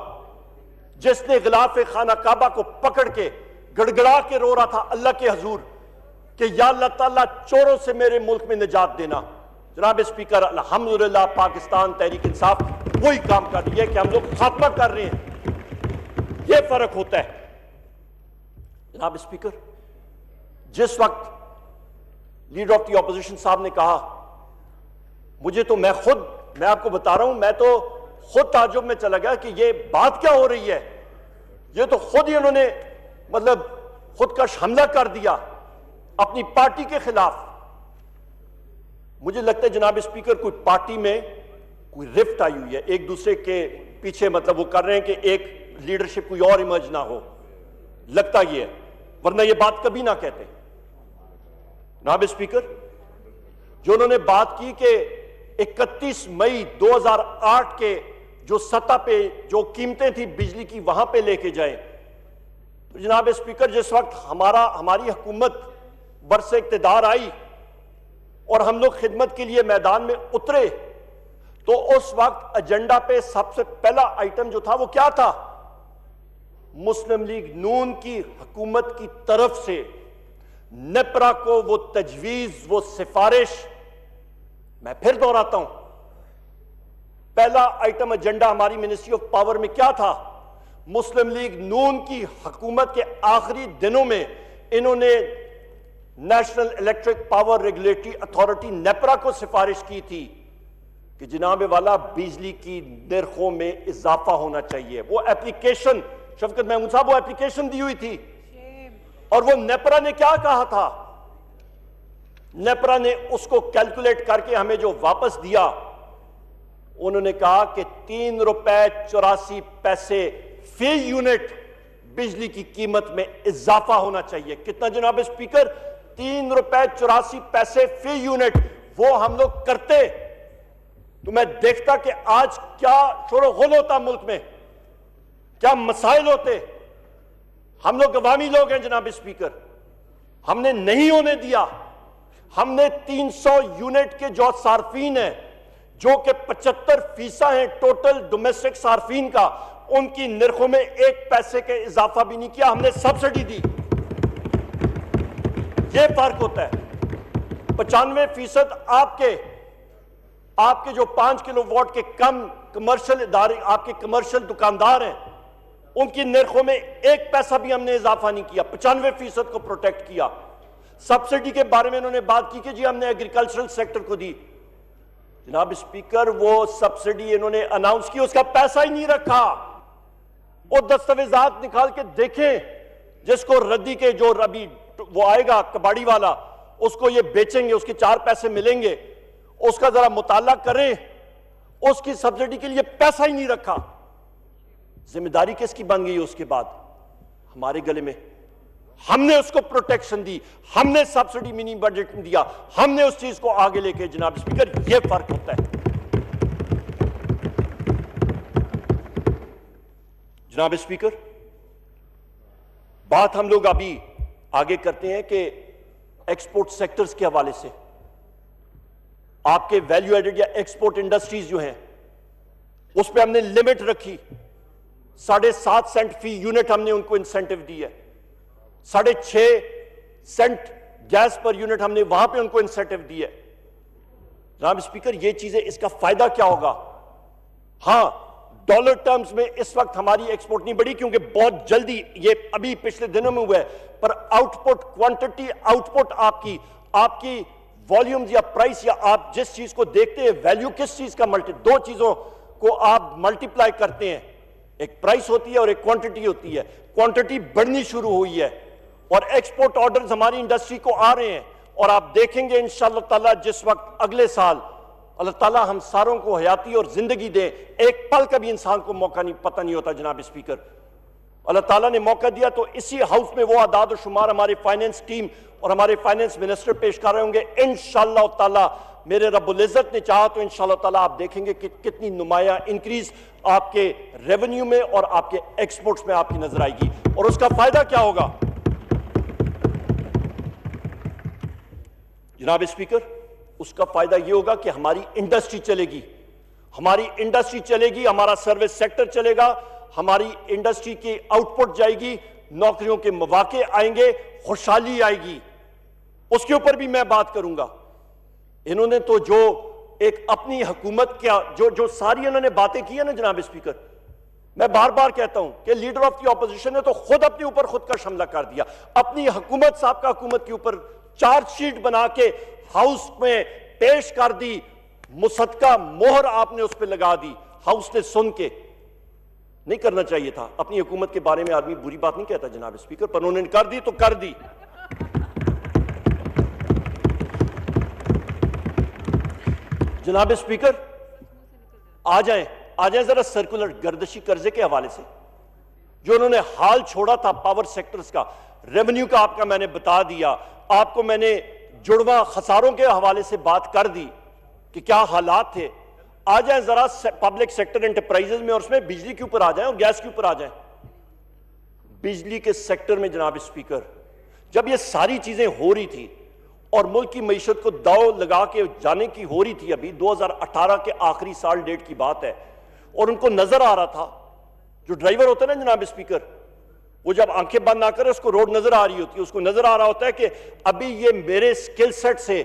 जिसने गिलाफ खाना काबा को पकड़ के गड़गड़ा के रो रहा था अल्लाह के हजूर कि या अल्लाह ताला चोरों से मेरे मुल्क में निजात देना। जनाब स्पीकर, अल्हम्दुलिल्लाह पाकिस्तान तहरीक इंसाफ वही काम कर रही है कि हम लोग खात्मा कर रहे हैं। यह फर्क होता है जनाब स्पीकर। जिस वक्त लीडर ऑफ द ऑपोजिशन साहब ने कहा, मुझे तो मैं आपको बता रहा हूं, मैं तो खुद ताज्जुब में चला गया कि ये बात क्या हो रही है। ये तो खुद ही उन्होंने मतलब खुदकश हमला कर दिया अपनी पार्टी के खिलाफ। मुझे लगता है जनाब स्पीकर कोई पार्टी में कोई रिफ्ट आई हुई है, एक दूसरे के पीछे मतलब वो कर रहे हैं कि एक लीडरशिप कोई और इमर्ज ना हो, लगता ये है, वरना ये बात कभी ना कहते। जनाब स्पीकर, जो उन्होंने बात की कि 31 मई 2008 के जो सतह पे जो कीमतें थी बिजली की वहां पे लेके जाए, तो जनाब स्पीकर जिस वक्त हमारी हुकूमत बरसे इक़्तिदार आई और हम लोग खिदमत के लिए मैदान में उतरे, तो उस वक्त एजेंडा पे सबसे पहला आइटम जो था वो क्या था? मुस्लिम लीग नून की हुकूमत की तरफ से नेपरा को वो तजवीज, वो सिफारिश, मैं फिर दोहराता हूं, पहला आइटम एजेंडा हमारी मिनिस्ट्री ऑफ पावर में क्या था? मुस्लिम लीग नून की हुकूमत के आखिरी दिनों में इन्होंने national electric power regulatory authority NEPRA को सिफारिश की थी कि जनाब वाला बिजली की निर्खों में इजाफा होना चाहिए। वो एप्लीकेशन, शफकत महमूद साहब, वो एप्लीकेशन दी हुई थी और वो नेपरा ने क्या कहा था? नेपरा ने उसको कैलकुलेट करके हमें जो वापस दिया, उन्होंने कहा कि 3 रुपए 84 पैसे फी यूनिट बिजली की कीमत में इजाफा होना चाहिए। कितना जनाब स्पीकर? 3 रुपए 84 पैसे फी यूनिट। वो हम लोग करते तो मैं देखता कि आज क्या शोर-ओ-गुल होता मुल्क में, क्या मसाइल होते। हम लोग अवामी लोग हैं जनाब स्पीकर, हमने नहीं होने दिया। हमने 300 यूनिट के जो सार्फिन हैं, जो कि 75% हैं टोटल डोमेस्टिक सार्फिन का, उनकी निर्खों में 1 पैसे के इजाफा भी नहीं किया। हमने सब्सिडी दी। यह फर्क होता है। 95% आपके जो 5 किलोवाट के कम कमर्शियल इदारे, आपके कमर्शियल दुकानदार हैं, उनकी निर्खों में 1 पैसा भी हमने इजाफा नहीं किया। 95% को प्रोटेक्ट किया। सब्सिडी के बारे में उन्होंने बात की कि जी हमने एग्रीकल्चरल सेक्टर को दी। जनाब स्पीकर, वो सब्सिडी इन्होंने अनाउंस की, उसका पैसा ही नहीं रखा। वो दस्तावेजात निकाल के देखें, जिसको रद्दी के जो अभी वो आएगा कबाड़ी वाला, उसको ये बेचेंगे, उसके 4 पैसे मिलेंगे, उसका जरा मुताला करें। उसकी सब्सिडी के लिए पैसा ही नहीं रखा। जिम्मेदारी किसकी बन गई? उसके बाद हमारे गले में। हमने उसको प्रोटेक्शन दी, हमने सब्सिडी मिनी बजट में दिया, हमने उस चीज को आगे लेके। जनाब स्पीकर, यह फर्क होता है। जनाब स्पीकर, बात हम लोग अभी आगे करते हैं कि एक्सपोर्ट सेक्टर्स के हवाले से आपके वैल्यू एडेड या एक्सपोर्ट इंडस्ट्रीज जो हैं, उस पर हमने लिमिट रखी। 7.5 सेंट फी यूनिट हमने उनको इंसेंटिव दी है। 6.5 सेंट गैस पर यूनिट हमने वहां पे उनको इंसेंटिव दी है। जनाब स्पीकर, ये चीजें, इसका फायदा क्या होगा? हां, डॉलर टर्म्स में इस वक्त हमारी एक्सपोर्ट नहीं बढ़ी, क्योंकि बहुत जल्दी, ये अभी पिछले दिनों में हुआ है, पर आउटपुट, क्वांटिटी आउटपुट आपकी वॉल्यूम्स या प्राइस, या आप जिस चीज को देखते हैं, वैल्यू किस चीज का दो चीजों को आप मल्टीप्लाई करते हैं। एक प्राइस होती है और एक क्वांटिटी होती है। क्वांटिटी बढ़नी शुरू हुई है और एक्सपोर्ट ऑर्डर्स हमारी इंडस्ट्री को आ रहे हैं। और आप देखेंगे इंशाअल्लाह ताला, जिस वक्त अगले साल अल्लाह ताला हम सारों को हयाती और जिंदगी दे, एक पल का भी इंसान को मौका नहीं, पता नहीं होता जनाब स्पीकर। अल्लाह ताला ने मौका दिया तो इसी हाउस में वो आदाद और शुमार हमारी फाइनेंस टीम और हमारे फाइनेंस मिनिस्टर पेश कर रहे होंगे इंशाअल्लाह ताला। मेरे रब्बुल इज्जत ने चाहा तो इंशाअल्लाह ताला आप देखेंगे कि कितनी नुमाया इंक्रीज आपके रेवेन्यू में और आपके एक्सपोर्ट्स में आपकी नजर आएगी। और उसका फायदा क्या होगा जनाब स्पीकर? उसका फायदा यह होगा कि हमारी इंडस्ट्री चलेगी, हमारा सर्विस सेक्टर चलेगा, हमारी इंडस्ट्री की आउटपुट जाएगी, नौकरियों के मौके आएंगे, खुशहाली आएगी। उसके ऊपर भी मैं बात करूंगा। इन्होंने तो जो एक अपनी हुकूमत क्या जो सारी इन्होंने बातें की है ना जनाब स्पीकर, मैं बार बार कहता हूं कि लीडर ऑफ द ऑपोजिशन ने तो खुद अपने ऊपर खुद का हमला कर दिया। अपनी हुकूमत, साबका हुकूमत के ऊपर चार्जशीट बना के हाउस में पेश कर दी, मुसद्दका मोहर आपने उस पर लगा दी। हाउस ने सुन के, नहीं करना चाहिए था। अपनी हुकूमत के बारे में आदमी बुरी बात नहीं कहता जनाब स्पीकर, पर उन्होंने कर दी तो कर दी। जनाब स्पीकर, आ जाएं जरा सर्कुलर गर्दशी कर्जे के हवाले से जो उन्होंने हाल छोड़ा था पावर सेक्टर्स का, रेवेन्यू का आपका मैंने बता दिया। आपको मैंने जुड़वा खसारों के हवाले से बात कर दी कि क्या हालात थे। आ जाएं जरा पब्लिक सेक्टर एंटरप्राइजेज में और उसमें बिजली के ऊपर आ जाएं और गैस के ऊपर आ जाएं। बिजली के सेक्टर में जनाब स्पीकर, जब ये सारी चीजें हो रही थी और मुल्क की मईशत को दाव लगा के जाने की हो रही थी, अभी 2018 के आखिरी साल डेट की बात है, और उनको नजर आ रहा था, जो ड्राइवर होता है ना जनाब स्पीकर, वो जब आंखें बंद ना करे उसको रोड नजर आ रही होती है, उसको नजर आ रहा होता है कि अभी ये मेरे स्किल सेट से,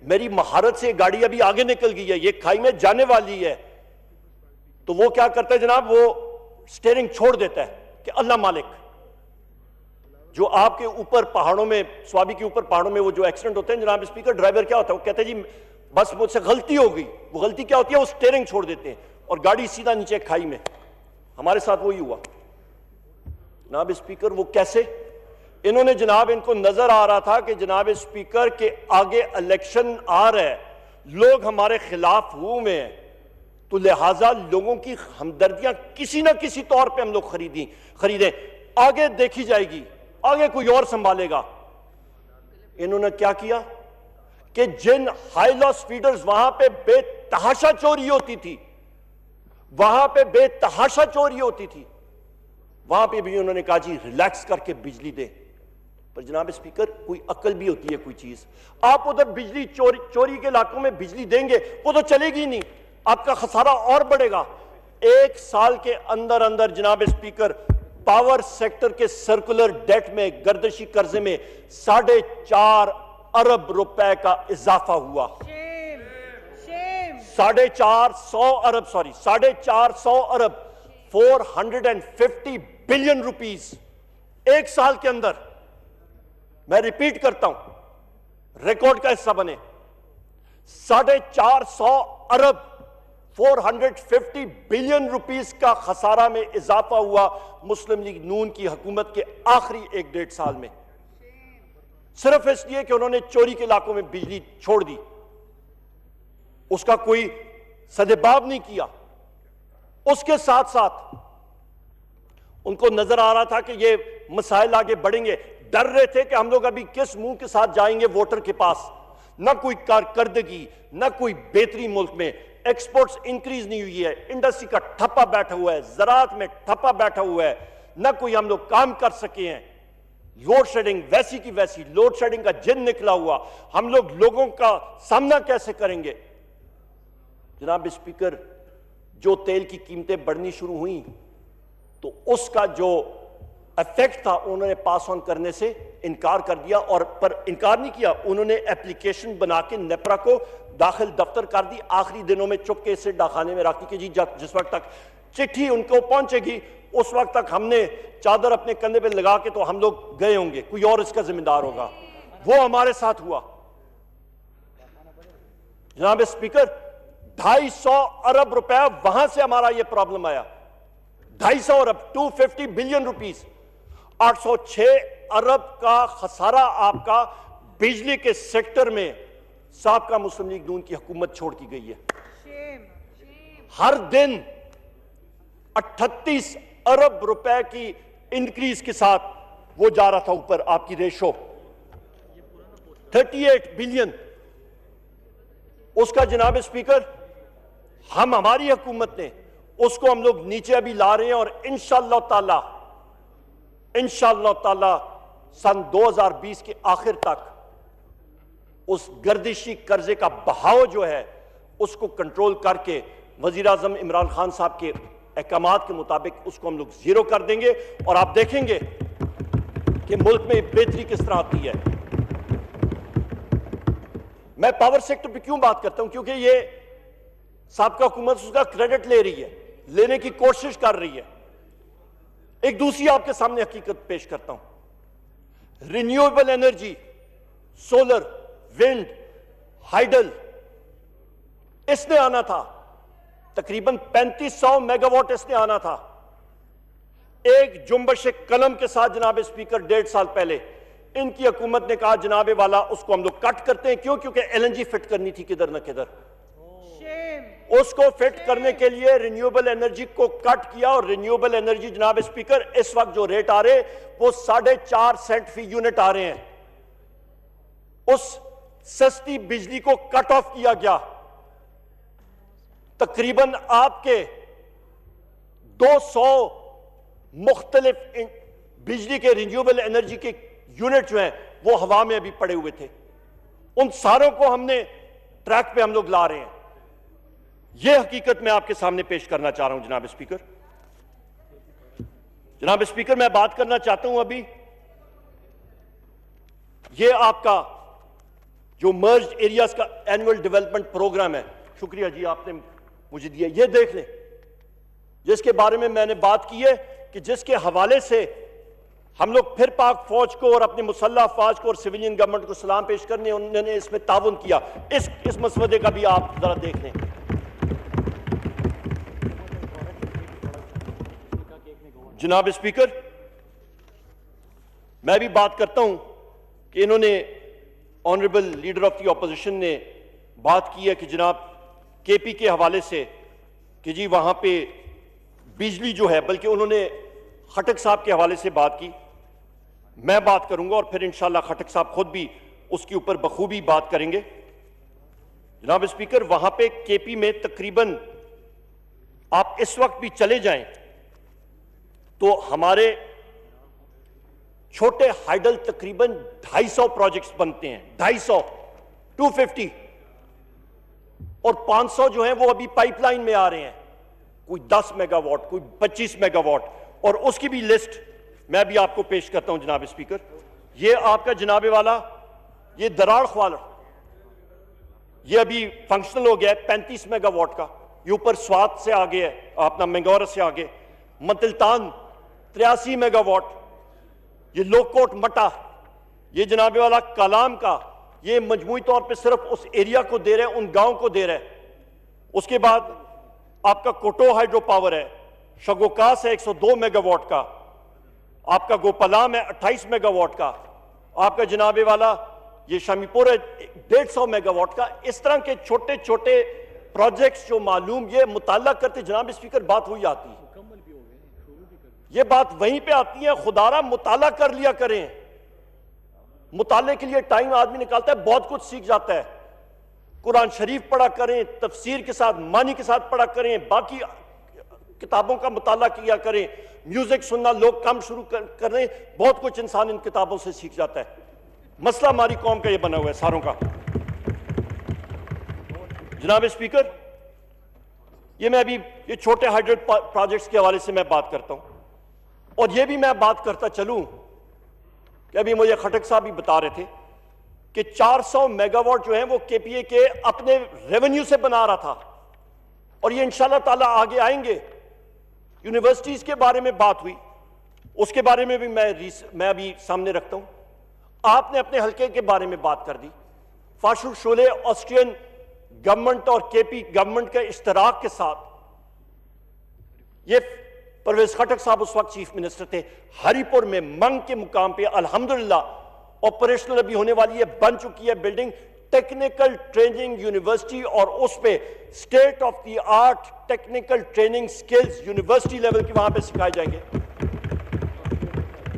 मेरी महारत से गाड़ी अभी आगे निकल गई है, ये खाई में जाने वाली है। तो वो क्या करता है जनाब, वो स्टीयरिंग छोड़ देता है कि अल्लाह मालिक। जो आपके ऊपर पहाड़ों में, स्वाबी के ऊपर पहाड़ों में वो जो एक्सीडेंट होते हैं जनाब स्पीकर, ड्राइवर क्या होता है, वो कहते हैं जी बस मुझसे गलती हो गई। वो गलती क्या होती है, वो स्टीयरिंग छोड़ देते हैं और गाड़ी सीधा नीचे खाई में। हमारे साथ वही हुआ जनाब स्पीकर। वो कैसे? इन्होंने जनाब, इनको नजर आ रहा था कि जनाब स्पीकर के आगे इलेक्शन आ रहा है, लोग हमारे खिलाफ हुए हैं, तो लिहाजा लोगों की हमदर्दियां किसी ना किसी तौर पे हम लोग खरीदें, आगे देखी जाएगी, आगे कोई और संभालेगा। इन्होंने क्या किया कि जिन हाई लॉस फीडर्स वहां पे बेतहाशा चोरी होती थी, वहां पे बेतहाशा चोरी होती थी, वहां पे भी उन्होंने कहा जी रिलैक्स करके बिजली दे। पर जनाब स्पीकर, कोई अक्ल भी होती है कोई चीज। आप उधर बिजली चोरी के इलाकों में बिजली देंगे, वो तो चलेगी नहीं, आपका खसारा और बढ़ेगा। एक साल के अंदर अंदर जनाब स्पीकर पावर सेक्टर के सर्कुलर डेट में, गर्दिशी कर्जे में 4.5 अरब रुपए का इजाफा हुआ। 450 अरब 450 बिलियन रुपीस एक साल के अंदर। मैं रिपीट करता हूं, रिकॉर्ड का हिस्सा बने। 450 अरब 450 बिलियन रुपीस का खसारा में इजाफा हुआ मुस्लिम लीग नून की हुकूमत के आखिरी 1-1.5 साल में, सिर्फ इसलिए कि उन्होंने चोरी के इलाकों में बिजली छोड़ दी। उसका कोई सदेबाब नहीं किया। उसके साथ साथ उनको नजर आ रहा था कि ये मसाइल आगे बढ़ेंगे, डर रहे थे कि हम लोग अभी किस मुंह के साथ जाएंगे वोटर के पास। ना कोई कारकर्दगी, ना कोई बेहतरी, मुल्क में एक्सपोर्ट्स इंक्रीज नहीं हुई है, इंडस्ट्री का ठप्पा बैठा हुआ है, ज़राअत में ठप्पा बैठा हुआ है, ना कोई हम लोग काम कर सके हैं। लोड शेडिंग वैसी की वैसी, लोड शेडिंग का जिन निकला हुआ। हम लोग लोगों का सामना कैसे करेंगे? जनाब स्पीकर, जो तेल की कीमतें बढ़नी शुरू हुई तो उसका जो इफेक्ट था उन्होंने पास ऑन करने से इनकार कर दिया। और पर इनकार नहीं किया, उन्होंने एप्लीकेशन बना के नेपरा को दाखिल दफ्तर कर दी, आखिरी दिनों में चुपके से डाकखाने में रख दी कि जी जिस वक्त तक चिट्ठी उनको पहुंचेगी उस वक्त तक हमने चादर अपने कंधे पे लगा के तो हम लोग गए होंगे, कोई और इसका जिम्मेदार होगा। वो हमारे साथ हुआ। जनाब स्पीकर, 250 अरब रुपया वहां से हमारा ये प्रॉब्लम आया। 250 अरब 250 बिलियन रुपीस, 806 अरब का खसारा आपका बिजली के सेक्टर में साबका मुस्लिम लीग नून की हुकूमत छोड़ की गई है। हर दिन 38 अरब रुपए की इंक्रीज के साथ वो जा रहा था ऊपर, आपकी रेशो 38 बिलियन। उसका जनाब स्पीकर हमारी हुकूमत ने उसको हम लोग नीचे अभी ला रहे हैं और इंशाअल्लाह ताला सन 2020 के आखिर तक उस गर्दिशी कर्जे का बहाव जो है उसको कंट्रोल करके वजीर आजम इमरान खान साहब के अहकामात के मुताबिक उसको हम लोग जीरो कर देंगे और आप देखेंगे कि मुल्क में बेहतरी किस तरह आती है। मैं पावर सेक्टर पे क्यों बात करता हूं? क्योंकि ये साबका हुकूमत उसका क्रेडिट ले रही है, लेने की कोशिश कर रही है। एक दूसरी आपके सामने हकीकत पेश करता हूं। Renewable energy, solar, wind, hydel, इसने आना था, तकरीबन 3500 मेगावाट इसने आना था। एक जुम्बश कलम के साथ जनाब स्पीकर 1.5 साल पहले इनकी हुकूमत ने कहा जनाबे वाला उसको हम लोग कट करते हैं। क्यों? क्योंकि एलएनजी फिट करनी थी किधर न किधर। उसको फिट करने के लिए रिन्यूएबल एनर्जी को कट किया और रिन्यूएबल एनर्जी जनाब स्पीकर इस वक्त जो रेट आ रहे वो 4.5 सेंट फी यूनिट आ रहे हैं। उस सस्ती बिजली को कट ऑफ किया गया। तकरीबन आपके 200 मुख्तलिफ बिजली के रिन्यूएबल एनर्जी के यूनिट जो हैं वो हवा में अभी पड़े हुए थे। उन सारों को हमने ट्रैक पे हम लोग ला रहे हैं। यह हकीकत मैं आपके सामने पेश करना चाह रहा हूं जनाब स्पीकर। जनाब स्पीकर, मैं बात करना चाहता हूं अभी यह आपका जो मर्ज्ड एरियाज का एनुअल डेवलपमेंट प्रोग्राम है। शुक्रिया जी आपने मुझे दिया। यह देख लें, जिसके बारे में मैंने बात की है कि जिसके हवाले से हम लोग फिर पाक फौज को और अपने मुसल्लह अफवाज को और सिविलियन गवर्नमेंट को सलाम पेश करने उन्होंने इसमें ताउन किया। इस मसवदे का भी आप जरा देख लें। जनाब स्पीकर, मैं भी बात करता हूं कि इन्होंने honourable leader of the opposition ने बात की है कि जनाब केपी के हवाले से कि जी वहां पे बिजली जो है, बल्कि उन्होंने खटक साहब के हवाले से बात की, मैं बात करूंगा और फिर इंशाल्लाह खटक साहब खुद भी उसके ऊपर बखूबी बात करेंगे। जनाब स्पीकर, वहां पे केपी में तकरीबन आप इस वक्त भी चले जाएं तो हमारे छोटे हाइडल तकरीबन 250 प्रोजेक्ट्स बनते हैं, 250, 250, और 500 जो हैं वो अभी पाइपलाइन में आ रहे हैं, कोई 10 मेगावाट, कोई 25 मेगावाट, और उसकी भी लिस्ट मैं भी आपको पेश करता हूं जनाब स्पीकर। ये आपका जनाबे वाला ये दराड़ ख्वाल ये अभी फंक्शनल हो गया है 35 मेगावाट का, ये ऊपर स्वात से आगे है, अपना मंगौर से आगे, मतलतान 83 मेगावाट, ये लोकोट मटा, ये जनाबे वाला कलाम का, ये मजमूई तौर पे सिर्फ उस एरिया को दे रहे हैं, उन गांव को दे रहे हैं। उसके बाद आपका कोटो हाइड्रो पावर है, शगोकास है 102 मेगावाट का, आपका गोपलाम है 28 मेगावाट का, आपका जनाबे वाला ये शामीपुर है 150 मेगावाट का। इस तरह के छोटे छोटे प्रोजेक्ट्स जो मालूम ये मुताला करते, जनाब स्पीकर बात हुई आती है, ये बात वहीं पे आती है, खुदारा मुताला कर लिया करें, मुताले के लिए टाइम आदमी निकालता है, बहुत कुछ सीख जाता है। कुरान शरीफ पढ़ा करें, तफसीर के साथ मानी के साथ पढ़ा करें, बाकी किताबों का मुताला किया करें, म्यूजिक सुनना लोग कम शुरू कर रहे हैं, बहुत कुछ इंसान इन किताबों से सीख जाता है। मसला हमारी कौम का ये बना हुआ है सारों का। जनाब स्पीकर, ये मैं अभी ये छोटे हाइड्रो प्रोजेक्ट्स के हवाले से मैं बात करता हूं, और ये भी मैं बात करता चलूं कि अभी मुझे खटक साहब भी बता रहे थे कि 400 मेगावाट जो है वो केपीए के अपने रेवेन्यू से बना रहा था, और ये इंशाल्लाह ताला आगे आएंगे। यूनिवर्सिटीज के बारे में बात हुई, उसके बारे में भी मैं अभी सामने रखता हूं। आपने अपने हल्के के बारे में बात कर दी, फाशुल शोले ऑस्ट्रियन गवर्नमेंट और केपी गवर्नमेंट के इश्तराक के साथ, ये परवेज खटक साहब उस वक्त चीफ मिनिस्टर थे, हरिपुर में मंग के मुकाम पे अल्हम्दुलिल्लाह ऑपरेशनल अभी होने वाली है, बन चुकी है बिल्डिंग, टेक्निकल ट्रेनिंग यूनिवर्सिटी, और उस पे state of the art technical training skills university level के वहां पे सिखाए जाएंगे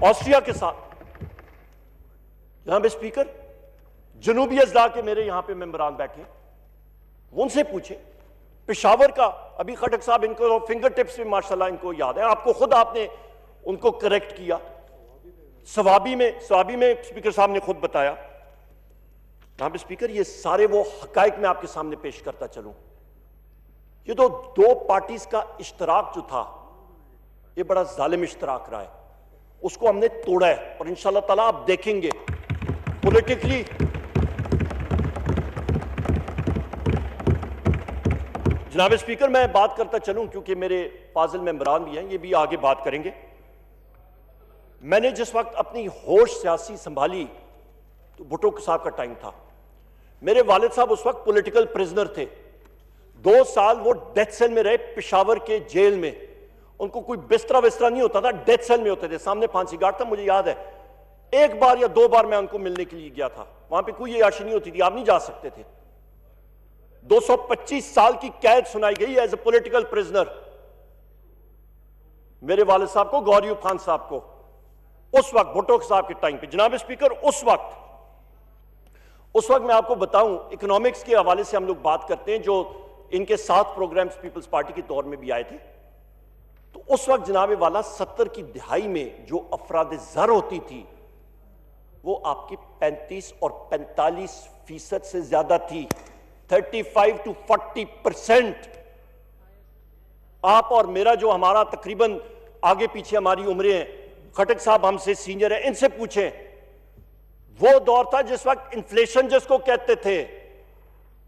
ऑस्ट्रिया के साथ। जनाब स्पीकर, जनूबी अजला के मेरे यहां पे मेंबरान बैठे, उनसे पूछे पेशावर का, अभी खटक साहब इनको फिंगर टिप्स में माशाल्लाह इनको याद है, आपको खुद आपने उनको करेक्ट किया, सवाबी में स्पीकर साहब ने खुद बताया। जनाब स्पीकर, ये सारे वो हकायक मैं आपके सामने पेश करता चलूं, ये तो दो पार्टीज का इश्तराक जो था ये बड़ा जालिम इश्तराक रहा है, उसको हमने तोड़ा है, और इंशाल्लाह ताला आप देखेंगे पॉलिटिकली जनाब स्पीकर, मैं बात करता चलूं क्योंकि मेरे फाजिल मेंबरान भी हैं, ये भी आगे बात करेंगे। मैंने जिस वक्त अपनी होश सियासी संभाली तो भुट्टो साहब का टाइम था, मेरे वालिद साहब उस वक्त पॉलिटिकल प्रिजनर थे, 2 साल वो डेथ सेल में रहे पेशावर के जेल में, उनको कोई बिस्तरा विस्तरा नहीं होता था, डेथ सेल में होते थे, सामने फांसी गार्ड था। मुझे याद है 1 बार या 2 बार मैं उनको मिलने के लिए गया था, वहां पे कोई याशी नहीं होती थी, आप नहीं जा सकते थे। 225 साल की कैद सुनाई गई एज ए पॉलिटिकल प्रिजनर मेरे वालिद साहब को, गौरीब खान साहब को, उस वक्त भुट्टो साहब के टाइम पे। जनाब स्पीकर, उस वक्त मैं आपको बताऊं, इकोनॉमिक्स के हवाले से हम लोग बात करते हैं, जो इनके 7 प्रोग्राम्स पीपल्स पार्टी के दौर में भी आए थे, तो उस वक्त जनाबे वाला 70 की दिहाई में जो अफराद ज़र होती थी वो आपकी 35 और 45% से ज्यादा थी, 35 to 40%। आप और मेरा जो हमारा तकरीबन आगे पीछे हमारी उम्रें हैं, खटक साहब हमसे सीनियर है, इनसे पूछें, वो दौर था जिस वक्त इन्फ्लेशन जिसको कहते थे,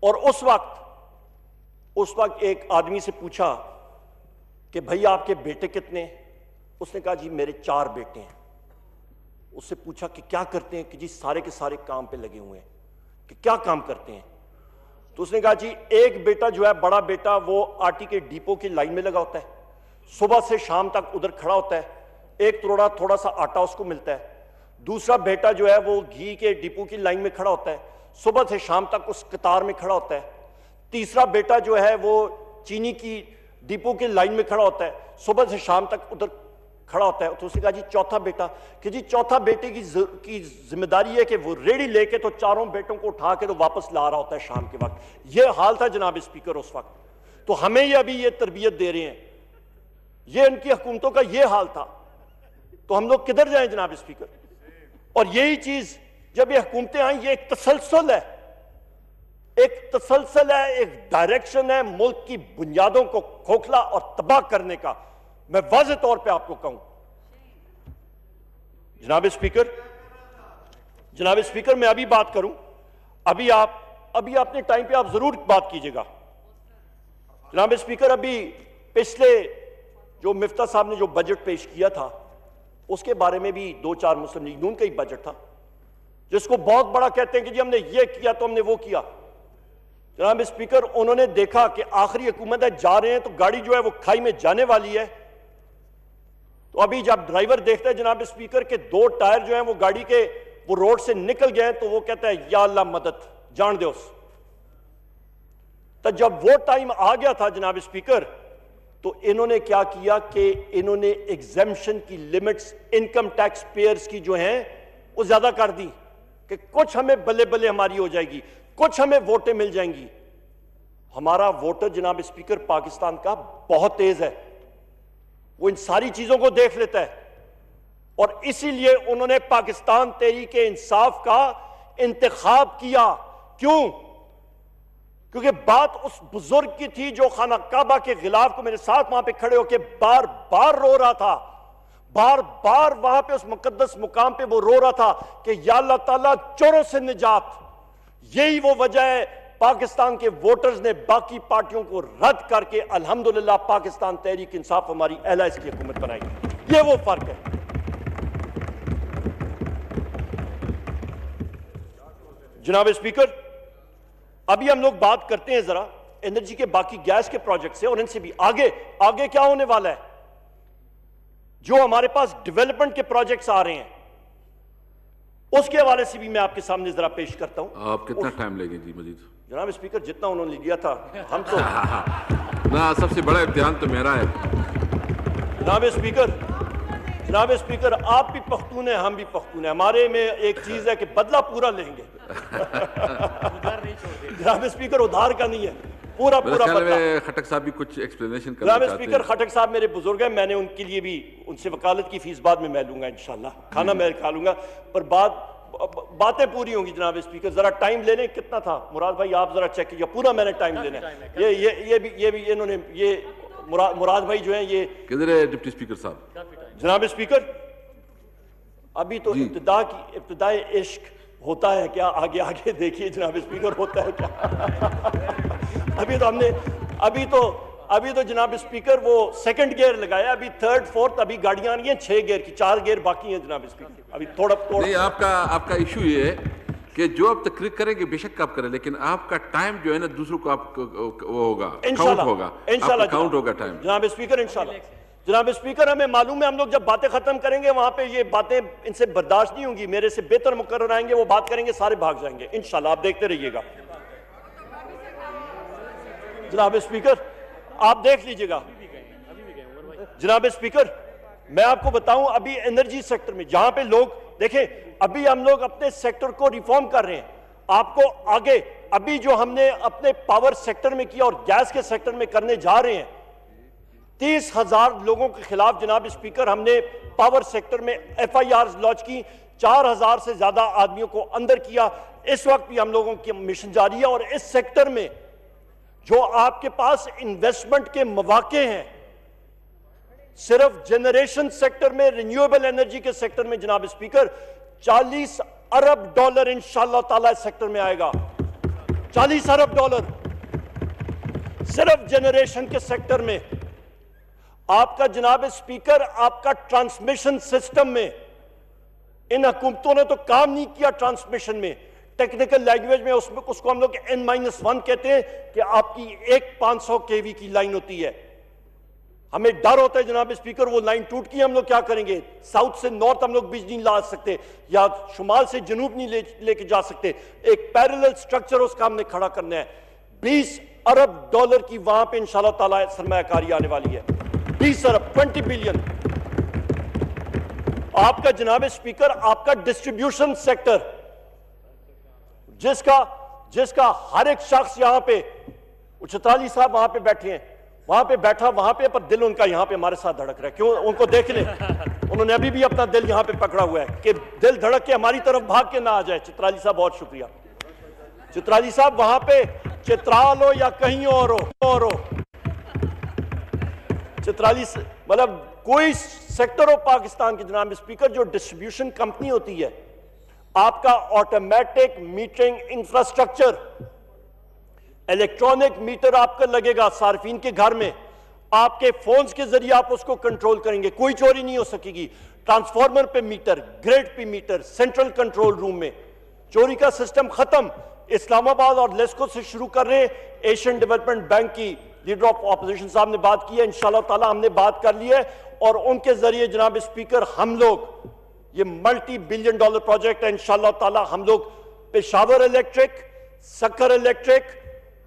और उस वक्त एक आदमी से पूछा कि भाई आपके बेटे कितने? उसने कहा जी मेरे 4 बेटे हैं। उससे पूछा कि क्या करते हैं? कि जी सारे के सारे काम पे लगे हुए हैं। कि क्या काम करते हैं? तो उसने कहा जी एक बेटा जो है, बड़ा बेटा, वो आटी के डिपो की लाइन में लगा होता है, सुबह से शाम तक उधर खड़ा होता है, 1 करोड़ा थोड़ा सा आटा उसको मिलता है। दूसरा बेटा जो है वो घी के डिपो की लाइन में खड़ा होता है, सुबह से शाम तक उस कतार में खड़ा होता है। तीसरा बेटा जो है वो चीनी की डिपो के लाइन में खड़ा होता है, सुबह से शाम तक उधर खड़ा होता है। तो उसने कहा जी चौथा बेटा, कि जी चौथा बेटे की जिम्मेदारी है कि वो रेडी लेके तो चारों बेटों को उठा के तो वापस ला रहा होता है शाम के वक्त। ये हाल था जनाब स्पीकर उस वक्त। तो हमें ये अभी ये तरबियत दे रहे हैं, ये इनकी हुकूमतों का ये हाल था, तो हम लोग किधर जाएं जनाब स्पीकर? और यही चीज जब ये हुकूमतें आई, ये एक तसलसल है, एक तसलसल है, एक डायरेक्शन है मुल्क की बुनियादों को खोखला और तबाह करने का। मैं वाज़ेह तौर पे आपको कहूं जनाब स्पीकर, मैं अभी बात करूं, अभी अपने टाइम पे आप जरूर बात कीजिएगा जनाब स्पीकर। अभी पिछले जो मिफ्ता साहब ने जो बजट पेश किया था, उसके बारे में भी 2-4 मुस्लिम लीग नून का ही बजट था, जिसको बहुत बड़ा कहते हैं कि जी हमने ये किया तो हमने वो किया। जनाब स्पीकर, उन्होंने देखा कि आखिरी हुकूमत है, जा रहे हैं तो गाड़ी जो है वो खाई में जाने वाली है। तो अभी जब ड्राइवर देखता है जनाब स्पीकर के 2 टायर जो हैं वो गाड़ी के वो रोड से निकल गए, तो वो कहता है या अल्लाह मदद, जान दो। तो जब वो टाइम आ गया था जनाब स्पीकर, तो इन्होंने क्या किया कि इन्होंने एग्जेम्पशन की लिमिट्स इनकम टैक्स पेयर्स की जो हैं वो ज्यादा कर दी, कि कुछ हमें बल्ले बल्ले हमारी हो जाएगी, कुछ हमें वोटें मिल जाएंगी। हमारा वोटर जनाब स्पीकर पाकिस्तान का बहुत तेज है, वो इन सारी चीजों को देख लेता है, और इसीलिए उन्होंने पाकिस्तान तहरीके इंसाफ का इंतखाब किया। क्यों? क्योंकि बात उस बुजुर्ग की थी जो खाना काबा के खिलाफ को मेरे साथ वहां पे खड़े होकर बार बार रो रहा था, बार बार वहां पे उस मुकद्दस मुकाम पे वो रो रहा था कि या अल्लाह ताला चोरों से निजात। यही वो वजह है पाकिस्तान के वोटर्स ने बाकी पार्टियों को रद्द करके अल्हम्दुलिल्लाह पाकिस्तान तहरीक इंसाफ हमारी एलआईएस की हुकूमत बनाई। ये वो फर्क है। जनाब स्पीकर, अभी हम लोग बात करते हैं जरा एनर्जी के बाकी गैस के प्रोजेक्ट से, और इनसे भी आगे आगे क्या होने वाला है। जो हमारे पास डेवलपमेंट के प्रोजेक्ट्स आ रहे हैं, उसके हवाले से भी मैं आपके सामने जरा पेश करता हूं। आप कितना टाइम लेंगे जी मजीद? जनाब स्पीकर, जितना उन्होंने लिया था हम तो ना, सबसे बड़ा इम्तिहान तो मेरा है। जनाब स्पीकर, आप भी पख्तून है, हम भी पख्तून है। हमारे में एक चीज है कि बदला पूरा लेंगे। जनाब स्पीकर, उधार का नहीं है, पूरा बदला। खटक साहब भी कुछ एक्सप्लेनेशन करना जनाब चाहते हैं। स्पीकर, खटक साहब मेरे बुजुर्ग हैं, मैंने उनके लिए भी उनसे वकालत की फीस बाद में मैं लूंगा इंशाल्लाह, खाना मैं खा लूंगा, पर बातें पूरी होंगी। जनाब स्पीकर, जरा टाइम ले लें, कितना था मुराद भाई, आप जरा चेक कीजिए, पूरा मैंने टाइम लेना है। ये भी इन्होंने ये मुराद भाई जो है ये किधर है डिप्टी स्पीकर साहब? जनाब स्पीकर, अभी तो इब्तिदाए इश्क होता है क्या, आगे आगे देखिए जनाब स्पीकर, होता है क्या। अभी तो जनाब स्पीकर वो सेकंड गियर लगाया, अभी थर्ड फोर्थ, अभी गाड़ियां आ रही हैं 6 गियर की, 4 गियर बाकी हैं जनाब स्पीकर। अभी थोड़ा नहीं, आपका इशू ये है कि जो आप तकरीर करेंगे बेशक आप करें, लेकिन आपका टाइम जो है ना दूसरों को आप वो होगा, काउंट होगा, इंशाल्लाह काउंट होगा टाइम जनाब स्पीकर, इंशाल्लाह। जनाब स्पीकर, हमें मालूम है हम लोग जब बातें खत्म करेंगे वहां पे ये बातें इनसे बर्दाश्त नहीं होंगी, मेरे से बेहतर मुकर्रर आएंगे, वो बात करेंगे, सारे भाग जाएंगे इंशाल्लाह, आप देखते रहिएगा। जनाब स्पीकर, आप देख लीजिएगा। जनाब स्पीकर, मैं आपको बताऊं, अभी एनर्जी सेक्टर में जहां पे लोग देखें, अभी हम लोग अपने सेक्टर को रिफॉर्म कर रहे हैं। आपको आगे अभी जो हमने अपने पावर सेक्टर में किया और गैस के सेक्टर में करने जा रहे हैं, 30,000 लोगों के खिलाफ जनाब स्पीकर हमने पावर सेक्टर में FIR लॉन्च की, 4,000 से ज्यादा आदमियों को अंदर किया। इस वक्त भी हम लोगों की मिशन जारी है, और इस सेक्टर में जो आपके पास इन्वेस्टमेंट के मौके हैं, सिर्फ जनरेशन सेक्टर में, रिन्यूएबल एनर्जी के सेक्टर में जनाब स्पीकर $40 अरब इंशाअल्लाह ताला इस सेक्टर में आएगा। $40 अरब सिर्फ जनरेशन के सेक्टर में। आपका जनाब स्पीकर, आपका ट्रांसमिशन सिस्टम में इन हुकूमतों ने तो काम नहीं किया। ट्रांसमिशन में टेक्निकल लैंग्वेज में उसको हम लोग N-1 कहते हैं कि आपकी एक 500 kV की लाइन होती है। हमें डर होता है जनाब स्पीकर, वो लाइन टूट गई, हम लोग क्या करेंगे? साउथ से नॉर्थ हम लोग बिजली नहीं ला सकते, या शुमाल से जनूब नहीं लेके जा सकते। एक पैरेलल स्ट्रक्चर उसका हमने खड़ा करना है। $20 अरब डॉलर की वहां पे इंशाल्लाह ताला सरमायाकारी आने वाली है। 20 अरब 20 बिलियन। आपका जनाब स्पीकर, आपका डिस्ट्रीब्यूशन सेक्टर जिसका हर एक शख्स यहां पे, चित्राली साहब वहां पे बैठे हैं, वहां पे बैठा वहां पे, पर दिल उनका यहां पे हमारे साथ धड़क रहा है। क्यों? उनको देख ले, उन्होंने अभी भी अपना दिल यहां पे पकड़ा हुआ है कि दिल धड़क के हमारी तरफ भाग के ना आ जाए। चित्राली साहब बहुत शुक्रिया। चित्राली साहब वहां पे चित्राल हो या कहीं और हो, चित्राली मतलब कोई सेक्टर हो पाकिस्तान के जनाब स्पीकर, जो डिस्ट्रीब्यूशन कंपनी होती है, आपका automatic metering infrastructure, electronic meter आपका लगेगा सार्फिन के घर में, आपके फोन्स के जरिए आप उसको कंट्रोल करेंगे, कोई चोरी नहीं हो सकेगी। ट्रांसफार्मर पे मीटर, ग्रिड पे मीटर, सेंट्रल कंट्रोल रूम में, चोरी का सिस्टम खत्म। इस्लामाबाद और लेस्को से शुरू कर रहे हैं। एशियन डेवलपमेंट बैंक की लीडर ऑफ ऑपोजिशन साहब ने बात की है, इंशाल्लाह ताला हमने बात कर ली है, और उनके जरिए जनाब स्पीकर हम लोग, ये मल्टी बिलियन डॉलर प्रोजेक्ट है, इंशाल्लाह ताला हम लोग पेशावर इलेक्ट्रिक, सक्कर इलेक्ट्रिक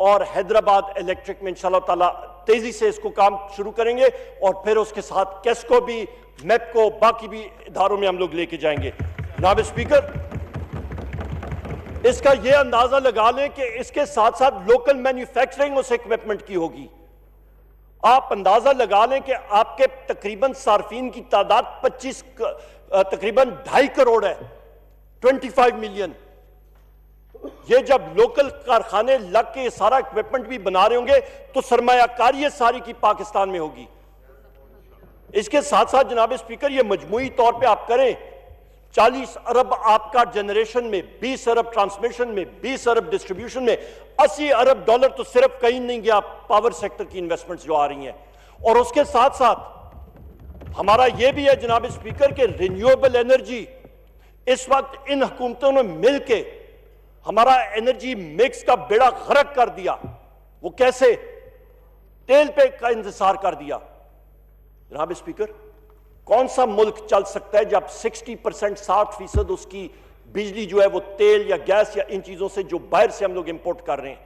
और हैदराबाद इलेक्ट्रिक में इंशाल्लाह ताला तेजी से इसको काम शुरू करेंगे, और फिर उसके साथ केस्को भी, मेपको, बाकी भी इदारों में हम लोग लेके जाएंगे। जनाब स्पीकर, इसका यह अंदाजा लगा लें कि इसके साथ साथ लोकल मैन्युफैक्चरिंग उस इक्विपमेंट की होगी। आप अंदाजा लगा लें कि आपके तकरीबन सार्फिन की तादाद तकरीबन 2.5 करोड़ है, 25 मिलियन। ये जब लोकल कारखाने लग के सारा इक्विपमेंट भी बना रहे होंगे तो सरमायाकारी सारी की पाकिस्तान में होगी। इसके साथ साथ जनाब स्पीकर, ये मजमूई तौर पे आप करें, 40 अरब आपका जनरेशन में, 20 अरब ट्रांसमिशन में, 20 अरब डिस्ट्रीब्यूशन में, 80 अरब डॉलर तो सिर्फ कहीं नहीं गया पावर सेक्टर की इन्वेस्टमेंट्स जो आ रही हैं। और उसके साथ साथ हमारा यह भी है जनाब स्पीकर के रिन्यूएबल एनर्जी, इस वक्त इन हुकूमतों ने मिलके हमारा एनर्जी मिक्स का बेड़ा गर्क कर दिया। वो कैसे? तेल पे का इंतजार कर दिया। जनाब स्पीकर, कौन सा मुल्क चल सकता है जब 60%, 60% उसकी बिजली जो है वो तेल या गैस या इन चीजों से जो बाहर से हम लोग इंपोर्ट कर रहे हैं?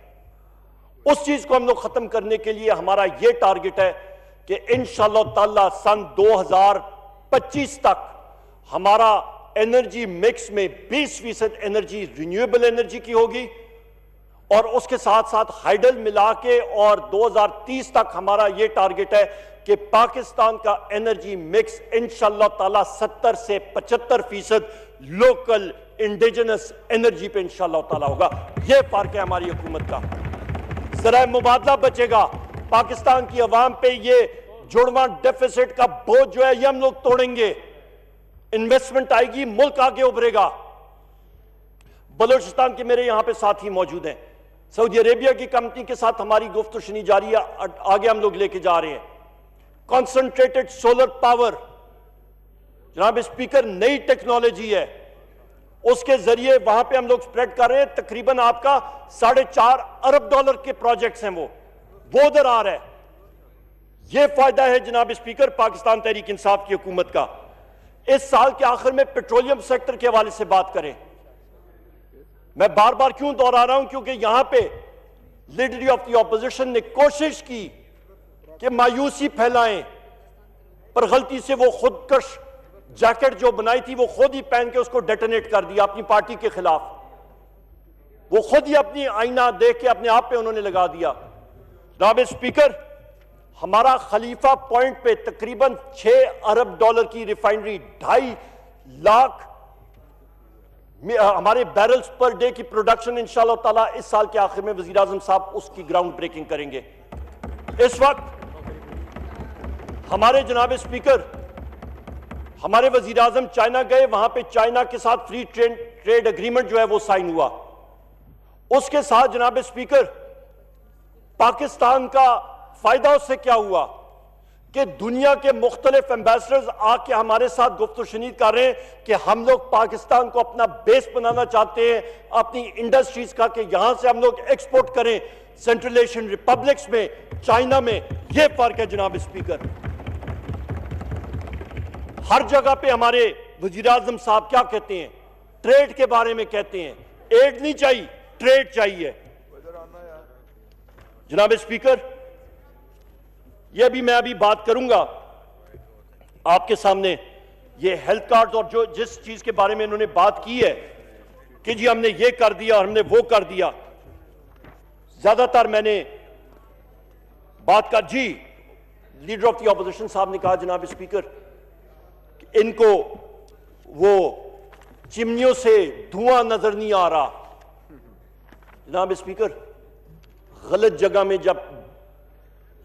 उस चीज को हम लोग खत्म करने के लिए हमारा ये टारगेट है कि इंशाअल्लाह ताला सन 2025 तक हमारा एनर्जी मिक्स में 20% एनर्जी रिन्यूएबल एनर्जी की होगी, और उसके साथ साथ हाइडल मिला के, और 2030 तक हमारा यह टारगेट है कि पाकिस्तान का एनर्जी मिक्स इंशाअल्लाह ताला 70 से 75% लोकल इंडिजिनस एनर्जी पे इंशाअल्लाह ताला होगा। यह फर्क है हमारी हुकूमत का। ज़राए मुबादला बचेगा, पाकिस्तान की अवाम पे ये जुड़वां डेफिसिट का बोझ जो है ये हम लोग तोड़ेंगे, इन्वेस्टमेंट आएगी, मुल्क आगे उभरेगा। बलूचिस्तान के मेरे यहां पे साथी मौजूद हैं, सऊदी अरेबिया की कंपनी के साथ हमारी गुफ्तगू जारी है, आगे हम लोग लेके जा रहे हैं। कॉन्सेंट्रेटेड सोलर पावर जनाब स्पीकर नई टेक्नोलॉजी है, उसके जरिए वहां पे हम लोग स्प्रेड कर रहे हैं। तकरीबन आपका 4.5 अरब डॉलर के प्रोजेक्ट्स हैं, वो उधर आ रहा है। यह फायदा है जनाब स्पीकर पाकिस्तान तहरीक इंसाफ की हुकूमत का। इस साल के आखिर में पेट्रोलियम सेक्टर के हवाले से बात करें। मैं बार बार क्यों दोहरा रहा हूं? क्योंकि यहां पे लीडर ऑफ द ऑपोजिशन ने कोशिश की कि मायूसी फैलाएं, पर गलती से वो खुदकश जैकेट जो बनाई थी वो खुद ही पहन के उसको डेटोनेट कर दिया अपनी पार्टी के खिलाफ। वो खुद ही अपनी आईना देख के अपने आप पे उन्होंने लगा दिया। जनाब स्पीकर, हमारा खलीफा पॉइंट पे तकरीबन 6 अरब डॉलर की रिफाइनरी, 2.5 लाख हमारे बैरल्स पर डे की प्रोडक्शन इंशाअल्लाह ताला इस साल के आखिर में वजीर आजम साहब उसकी ग्राउंड ब्रेकिंग करेंगे। इस वक्त हमारे जनाब स्पीकर, हमारे वजीर आजम चाइना गए, वहां पे चाइना के साथ फ्री ट्रेड एग्रीमेंट जो है वो साइन हुआ। उसके साथ जनाब स्पीकर पाकिस्तान का फायदा उससे क्या हुआ कि दुनिया के मुख्तलिफ एम्बेसडर्स आके हमारे साथ गुफ्तगू कर रहे हैं कि हम लोग पाकिस्तान को अपना बेस बनाना चाहते हैं, अपनी इंडस्ट्रीज का, कि यहां से हम लोग एक्सपोर्ट करें सेंट्रल एशियन रिपब्लिक्स में, चाइना में। यह फर्क है जनाब स्पीकर। हर जगह पे हमारे वजीर आजम साहब क्या कहते हैं? ट्रेड के बारे में कहते हैं। एड नहीं चाहिए, ट्रेड चाहिए। जनाब स्पीकर, यह भी मैं अभी बात करूंगा आपके सामने, ये हेल्थ कार्ड और जो जिस चीज के बारे में इन्होंने बात की है कि जी हमने ये कर दिया और हमने वो कर दिया, ज्यादातर मैंने बात का जी लीडर ऑफ द ऑपोजिशन साहब ने कहा जनाब स्पीकर कि इनको वो चिमनियों से धुआं नजर नहीं आ रहा। जनाब स्पीकर, गलत जगह में जब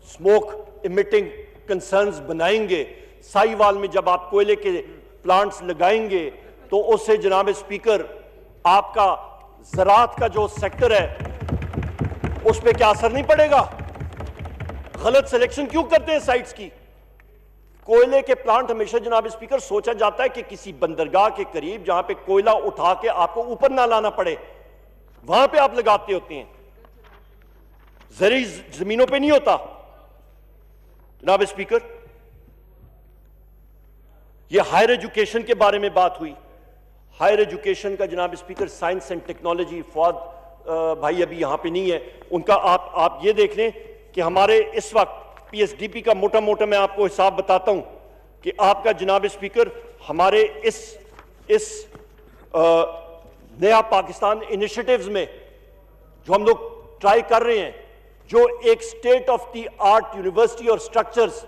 स्मोक इमिटिंग कंसर्न्स बनाएंगे, साहिवाल में जब आप कोयले के प्लांट्स लगाएंगे, तो उससे जनाब स्पीकर आपका ज़राअत का जो सेक्टर है उस पर क्या असर नहीं पड़ेगा? गलत सिलेक्शन क्यों करते हैं साइट्स की? कोयले के प्लांट हमेशा जनाब स्पीकर सोचा जाता है कि किसी बंदरगाह के करीब जहां पे कोयला उठा के आपको ऊपर ना लाना पड़े, वहां पे आप लगाते होते हैं, जरी जमीनों पे नहीं होता। जनाब स्पीकर, ये हायर एजुकेशन के बारे में बात हुई। हायर एजुकेशन का जनाब speaker science and technology, Fawad भाई अभी यहां पे नहीं है, उनका आप ये देख लें कि हमारे इस वक्त पीएसडीपी का मोटा मोटा मैं आपको हिसाब बताता हूं कि आपका जनाब स्पीकर हमारे इस नया पाकिस्तान इनिशिएटिव्स में जो हम लोग ट्राई कर रहे हैं, जो एक state of the art university और स्ट्रक्चर्स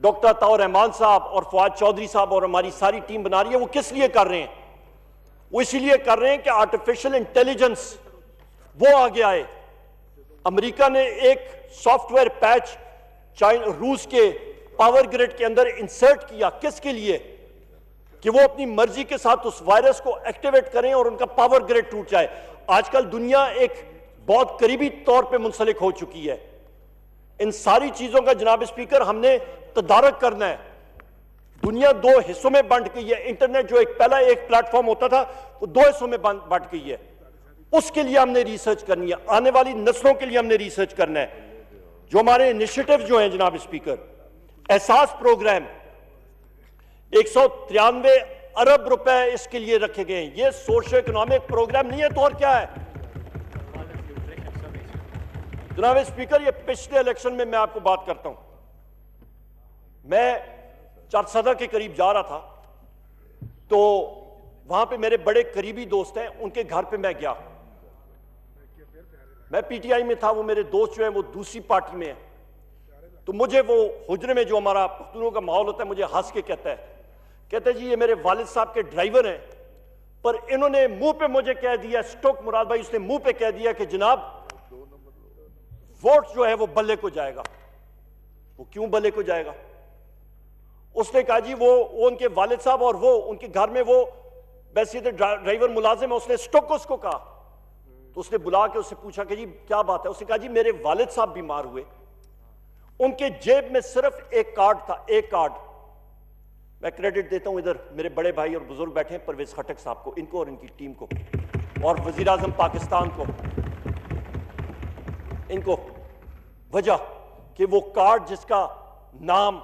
डॉक्टर अताउर रहमान साहब और फवाद चौधरी साहब और हमारी सारी टीम बना रही है, वो किस लिए कर रहे हैं? वो इसीलिए कर रहे हैं कि आर्टिफिशियल इंटेलिजेंस वो आगे आए। अमेरिका ने एक सॉफ्टवेयर पैच रूस के पावर ग्रिड के अंदर इंसर्ट किया, किसके लिए? कि वो अपनी मर्जी के साथ उस वायरस को एक्टिवेट करें और उनका पावर ग्रिड टूट जाए। आजकल दुनिया एक बहुत करीबी तौर पे मुंसलिक हो चुकी है। इन सारी चीजों का जनाब स्पीकर हमने तदारक करना है। दुनिया दो हिस्सों में बंट गई है। इंटरनेट जो पहला एक प्लेटफॉर्म होता था, वो दो हिस्सों में बंट गई है। उसके लिए हमने रिसर्च करनी है, आने वाली नस्लों के लिए हमने रिसर्च करना है। जो हमारे इनिशिएटिव जो हैं जनाब स्पीकर, एहसास प्रोग्राम 193 अरब रुपए इसके लिए रखे गए हैं। ये सोशो इकोनॉमिक प्रोग्राम नहीं है तो और क्या है? जनाब स्पीकर, ये पिछले इलेक्शन में मैं आपको बात करता हूं, मैं चारसदा के करीब जा रहा था, तो वहां पे मेरे बड़े करीबी दोस्त हैं, उनके घर पे मैं गया। मैं पीटीआई में था, वो मेरे दोस्त जो है वो दूसरी पार्टी में है। तो मुझे वो हुजरे में जो हमारा पख्तूनों का माहौल होता है, मुझे हंस के कहता है जी ये मेरे वालिद साहब के ड्राइवर हैं, पर इन्होंने मुंह पे मुझे कह दिया, स्टोक मुराद भाई, उसने मुंह पे कह दिया कि जनाब वोट जो है वो बल्ले को जाएगा। वो क्यों बल्ले को जाएगा? उसने कहा जी वो उनके वालिद साहब और वो उनके घर में वो वैसे तो ड्राइवर मुलाजिम है, उसने स्टोक को उसको कहा। तो उसने बुला के उससे पूछा कि जी क्या बात है? उसने कहा जी मेरे वालिद साहब बीमार हुए, उनके जेब में सिर्फ एक कार्ड था, एक कार्ड। मैं क्रेडिट देता हूं इधर मेरे बड़े भाई और बुजुर्ग बैठे हैं, परवेज खटक साहब को, इनको और इनकी टीम को, और वजीर आजम पाकिस्तान को, इनको। वजह कि वो कार्ड जिसका नाम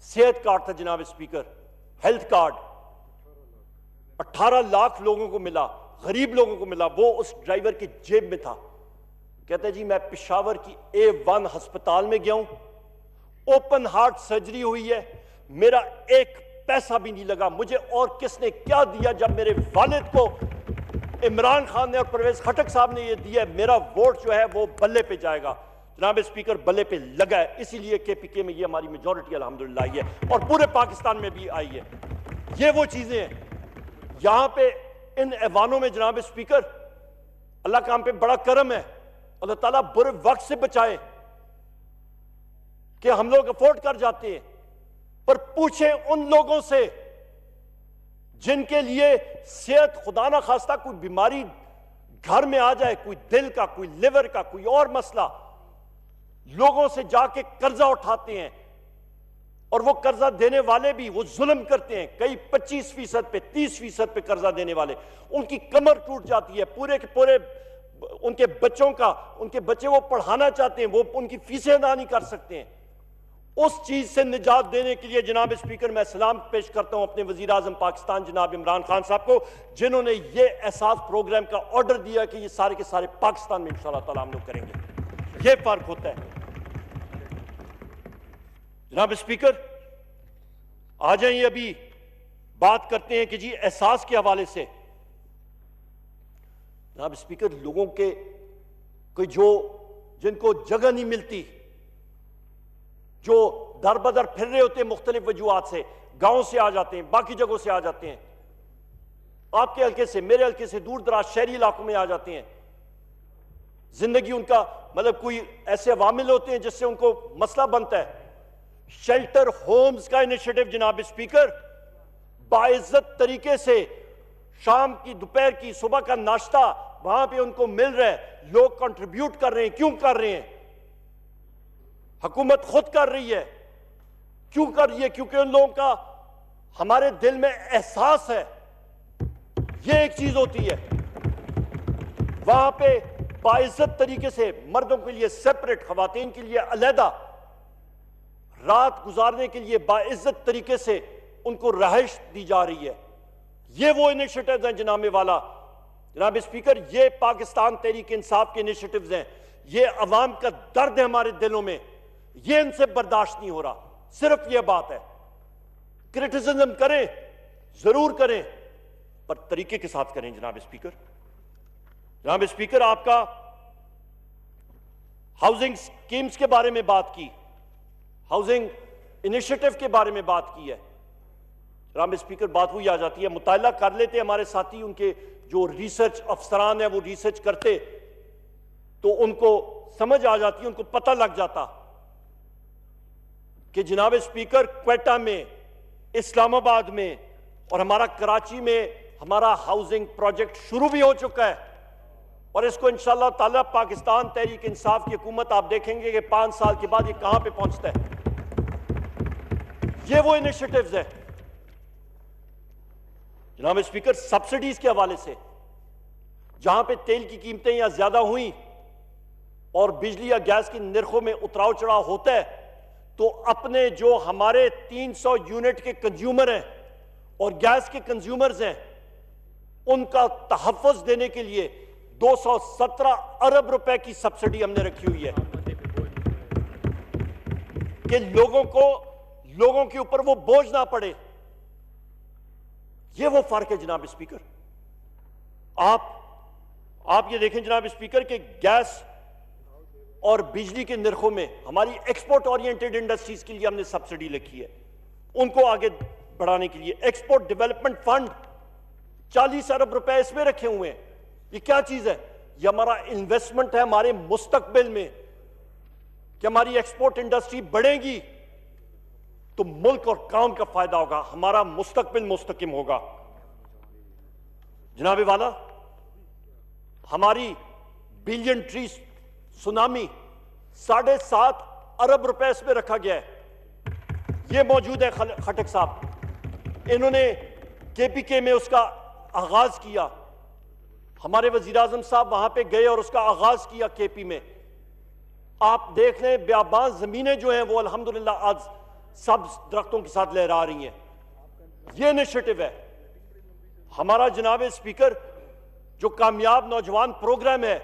सेहत कार्ड था जनाब स्पीकर, हेल्थ कार्ड, 18 लाख लोगों को मिला, गरीब लोगों को मिला, वो उस ड्राइवर की जेब में था। कहते जी मैं पेशावर की A1 अस्पताल में गया हूं, ओपन हार्ट सर्जरी हुई है, मेरा एक पैसा भी नहीं लगा। मुझे और किसने क्या दिया जब मेरे वालिद को इमरान खान ने और परवेज खटक साहब ने ये दिया। मेरा वोट जो है वो बल्ले पे जाएगा। जनाब स्पीकर, बल्ले पे लगा है, इसीलिए केपीके में ये हमारी मेजॉरिटी अल्हम्दुलिल्लाह आई है और पूरे पाकिस्तान में भी आई है। ये वो चीजें हैं यहां पे इन ऐवानों में जनाब स्पीकर, अल्लाह का हम पे बड़ा करम है, अल्लाह ताला बुरे वक्त से बचाए कि हम लोग अफोर्ड कर जाते हैं। पर पूछें उन लोगों से जिनके लिए सेहत खुदा ना खास्ता कोई बीमारी घर में आ जाए, कोई दिल का, कोई लिवर का, कोई और मसला, लोगों से जाके कर्जा उठाते हैं और वो कर्जा देने वाले भी वो जुल्म करते हैं। कई 25% पे 30% पे कर्जा देने वाले, उनकी कमर टूट जाती है, पूरे के पूरे उनके बच्चों का, उनके बच्चे वो पढ़ाना चाहते हैं, वो उनकी फीसें अदा नहीं कर सकते हैं। उस चीज से निजात देने के लिए जनाब स्पीकर मैं सलाम पेश करता हूं अपने वजीर आजम पाकिस्तान जनाब इमरान खान साहब को, जिन्होंने ये एहसास प्रोग्राम का ऑर्डर दिया कि ये सारे के सारे पाकिस्तान में इंशाअल्लाह ताला हम लोग करेंगे। यह फर्क होता है। जनाब स्पीकर, आ जाइए अभी बात करते हैं कि जी एहसास के हवाले से। जनाब स्पीकर, लोगों के कोई जो जिनको जगह नहीं मिलती, जो दर बदर फिर रहे होते हैं मुख्तलिफ वजूहात से, गांव से आ जाते हैं, बाकी जगहों से आ जाते हैं, आपके हल्के से, मेरे हल्के से, दूर दराज शहरी इलाकों में आ जाते हैं। जिंदगी उनका मतलब कोई ऐसे अवामिल होते हैं जिससे उनको मसला बनता है। शेल्टर होम्स का इनिशिएटिव जनाब स्पीकर, बाइज्जत तरीके से शाम की, दोपहर की, सुबह का नाश्ता वहां पे उनको मिल रहा है। लोग कंट्रीब्यूट कर रहे हैं। क्यों कर रहे हैं? हुकूमत खुद कर रही है। क्यों कर रही है? क्योंकि उन लोगों का हमारे दिल में एहसास है। यह एक चीज होती है, वहां पे बाइज्जत तरीके से मर्दों के लिए सेपरेट, खवातीन के लिए अलहदा रात गुजारने के लिए बाइज्जत तरीके से उनको रहाइश दी जा रही है। ये वो इनिशिएटिव्स हैं जनाब वाला। जनाब स्पीकर, ये पाकिस्तान तहरीक इंसाफ के इनिशिएटिव्स हैं। ये अवाम का दर्द है हमारे दिलों में। ये इनसे बर्दाश्त नहीं हो रहा। सिर्फ ये बात है, क्रिटिसिज्म करें, जरूर करें, पर तरीके के साथ करें। जनाब स्पीकर, आपका हाउसिंग स्कीम्स के बारे में बात की, हाउसिंग इनिशिएटिव के बारे में बात की है। जनाब स्पीकर, बात वही आ जाती है, मुताला कर लेते हमारे साथी, उनके जो रिसर्च अफसरान है वो रिसर्च करते तो उनको समझ आ जाती, उनको पता लग जाता कि जनाब स्पीकर, क्वेटा में, इस्लामाबाद में और हमारा कराची में हमारा हाउसिंग प्रोजेक्ट शुरू भी हो चुका है। और इसको इंशाअल्लाह ताला पाकिस्तान तहरीक इंसाफ की हुकूमत, आप देखेंगे कि 5 साल के बाद ये कहां पे पहुंचता है। ये वो इनिशिएटिव्स है। जनाब स्पीकर, सब्सिडीज के हवाले से, जहां पे तेल की कीमतें या ज्यादा हुई और बिजली या गैस की निर्खों में उतराव चढ़ाव होता है, तो अपने जो हमारे 300 यूनिट के कंज्यूमर हैं और गैस के कंज्यूमर्स हैं, उनका तहफ़्फ़ुज़ देने के लिए 217 अरब रुपए की सब्सिडी हमने रखी हुई है कि लोगों के ऊपर वो बोझ ना पड़े। ये वो फर्क है जनाब स्पीकर। आप ये देखें जनाब स्पीकर कि गैस और बिजली के निर्खों में हमारी एक्सपोर्ट ओरिएंटेड इंडस्ट्रीज के लिए हमने सब्सिडी रखी है, उनको आगे बढ़ाने के लिए। एक्सपोर्ट डेवलपमेंट फंड 40 अरब रुपए इसमें रखे हुए हैं। ये क्या चीज है? ये हमारा इन्वेस्टमेंट है हमारे मुस्तकबिल में कि हमारी एक्सपोर्ट इंडस्ट्री बढ़ेगी तो मुल्क और कौम का फायदा होगा, हमारा मुस्तकबिल मुस्तकिम होगा। जनाब वाला, हमारी बिलियन ट्री सुनामी 7.5 अरब रुपए इसमें रखा गया है। ये मौजूद है खटक साहब, इन्होंने केपीके में उसका आगाज किया। हमारे वजीर आजम साहब वहां पे गए और उसका आगाज किया केपी में। आप देख लें, ब्याबान जमीनें जो हैं वो अल्हम्दुलिल्लाह आज सब दरख्तों के साथ लहरा रही हैं। ये इनिशिएटिव है हमारा। जनाब स्पीकर, जो कामयाब नौजवान प्रोग्राम है,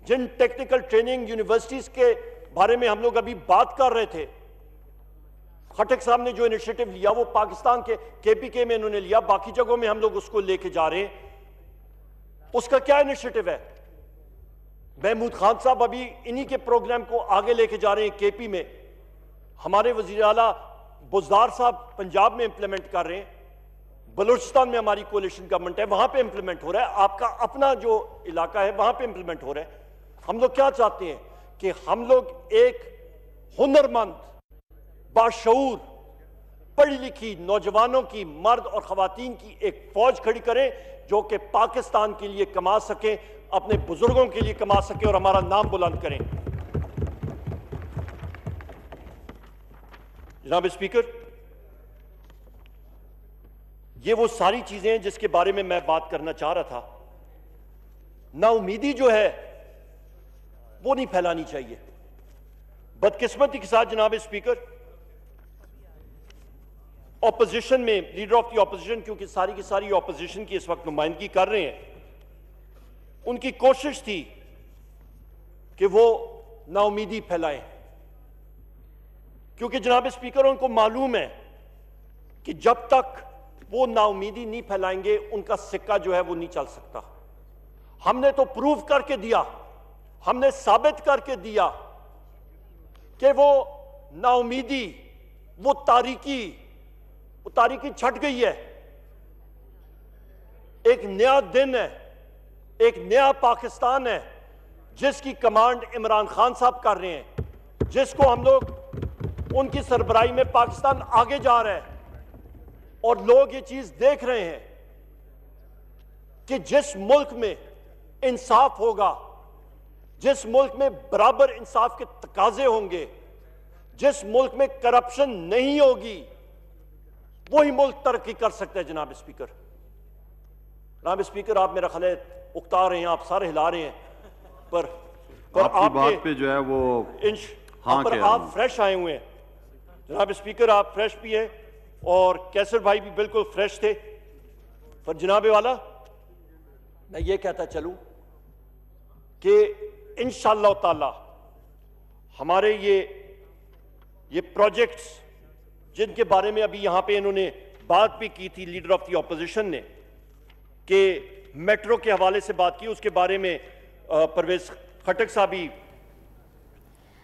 जिन टेक्निकल ट्रेनिंग यूनिवर्सिटीज के बारे में हम लोग अभी बात कर रहे थे, खटक साहब ने जो इनिशिएटिव लिया वो पाकिस्तान के केपीके में इन्होंने लिया, बाकी जगहों में हम लोग उसको लेके जा रहे हैं। उसका क्या इनिशिएटिव है? महमूद खान साहब अभी इन्हीं के प्रोग्राम को आगे लेके जा रहे हैं केपी में। हमारे वजीर आला बुज़दार साहब पंजाब में इंप्लीमेंट कर रहे हैं। बलूचिस्तान में हमारी कोalition गवर्नमेंट है, वहां पे इंप्लीमेंट हो रहा है। आपका अपना जो इलाका है वहां पे इंप्लीमेंट हो रहा है। हम लोग क्या चाहते हैं कि हम लोग एक हुनरमंद, बाशऊर, पढ़ी लिखी नौजवानों की, मर्द और खवातीन की एक फौज खड़ी करें जो कि पाकिस्तान के लिए कमा सके, अपने बुजुर्गों के लिए कमा सके और हमारा नाम बुलंद करें। जनाब स्पीकर, ये वो सारी चीजें हैं जिसके बारे में मैं बात करना चाह रहा था। नाउमीदी जो है वो नहीं फैलानी चाहिए। बदकिस्मती के साथ जनाब स्पीकर, ऑपोजिशन में लीडर ऑफ द ऑपोजिशन, क्योंकि सारी की सारी ऑपोजिशन की इस वक्त नुमाइंदगी कर रहे हैं, उनकी कोशिश थी कि वो नाउमीदी फैलाएं, क्योंकि जनाब स्पीकर उनको मालूम है कि जब तक वो नाउमीदी नहीं फैलाएंगे उनका सिक्का जो है वो नहीं चल सकता। हमने तो प्रूव करके दिया, हमने साबित करके दिया कि वो नाउमीदी, वो तारीकी छट गई है। एक नया दिन है, एक नया पाकिस्तान है जिसकी कमांड इमरान खान साहब कर रहे हैं, जिसको हम लोग उनकी सरबराही में पाकिस्तान आगे जा रहा है। और लोग ये चीज देख रहे हैं कि जिस मुल्क में इंसाफ होगा, जिस मुल्क में बराबर इंसाफ के तकाजे होंगे, जिस मुल्क में करप्शन नहीं होगी, वही मुल्क तरक्की कर सकता है। जनाब स्पीकर, आप मेरा ख्याल उकता रहे हैं, आप सारे हिला रहे हैं, पर आपकी बात पे जो है वो पर आप फ्रेश आए हुए हैं। जनाब स्पीकर, आप फ्रेश भी हैं और कैसर भाई भी बिल्कुल फ्रेश थे। पर जनाबे वाला, मैं ये कहता चलूं कि इंशाअल्लाह ताला हमारे ये प्रोजेक्ट्स जिनके बारे में अभी यहां पे इन्होंने बात भी की थी, लीडर ऑफ द ऑपोजिशन ने, कि मेट्रो के हवाले से बात की, उसके बारे में परवेज खटक साहब भी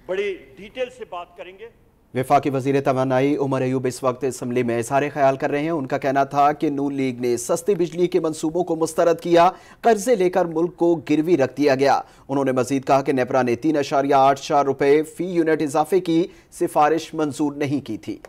बड़ी डिटेल से बात करेंगे। वफाकी वज़ीर तवानाई उमर अयूब इस वक्त असम्बली में इज़हार ख्याल कर रहे हैं। उनका कहना था कि नून लीग ने सस्ती बिजली के मंसूबों को मुस्तरद किया, कर्जे लेकर मुल्क को गिरवी रख दिया गया। उन्होंने मजीद कहा कि नेपरा ने 3.84 रुपये फी यूनिट इजाफे की सिफारिश मंजूर नहीं की थी।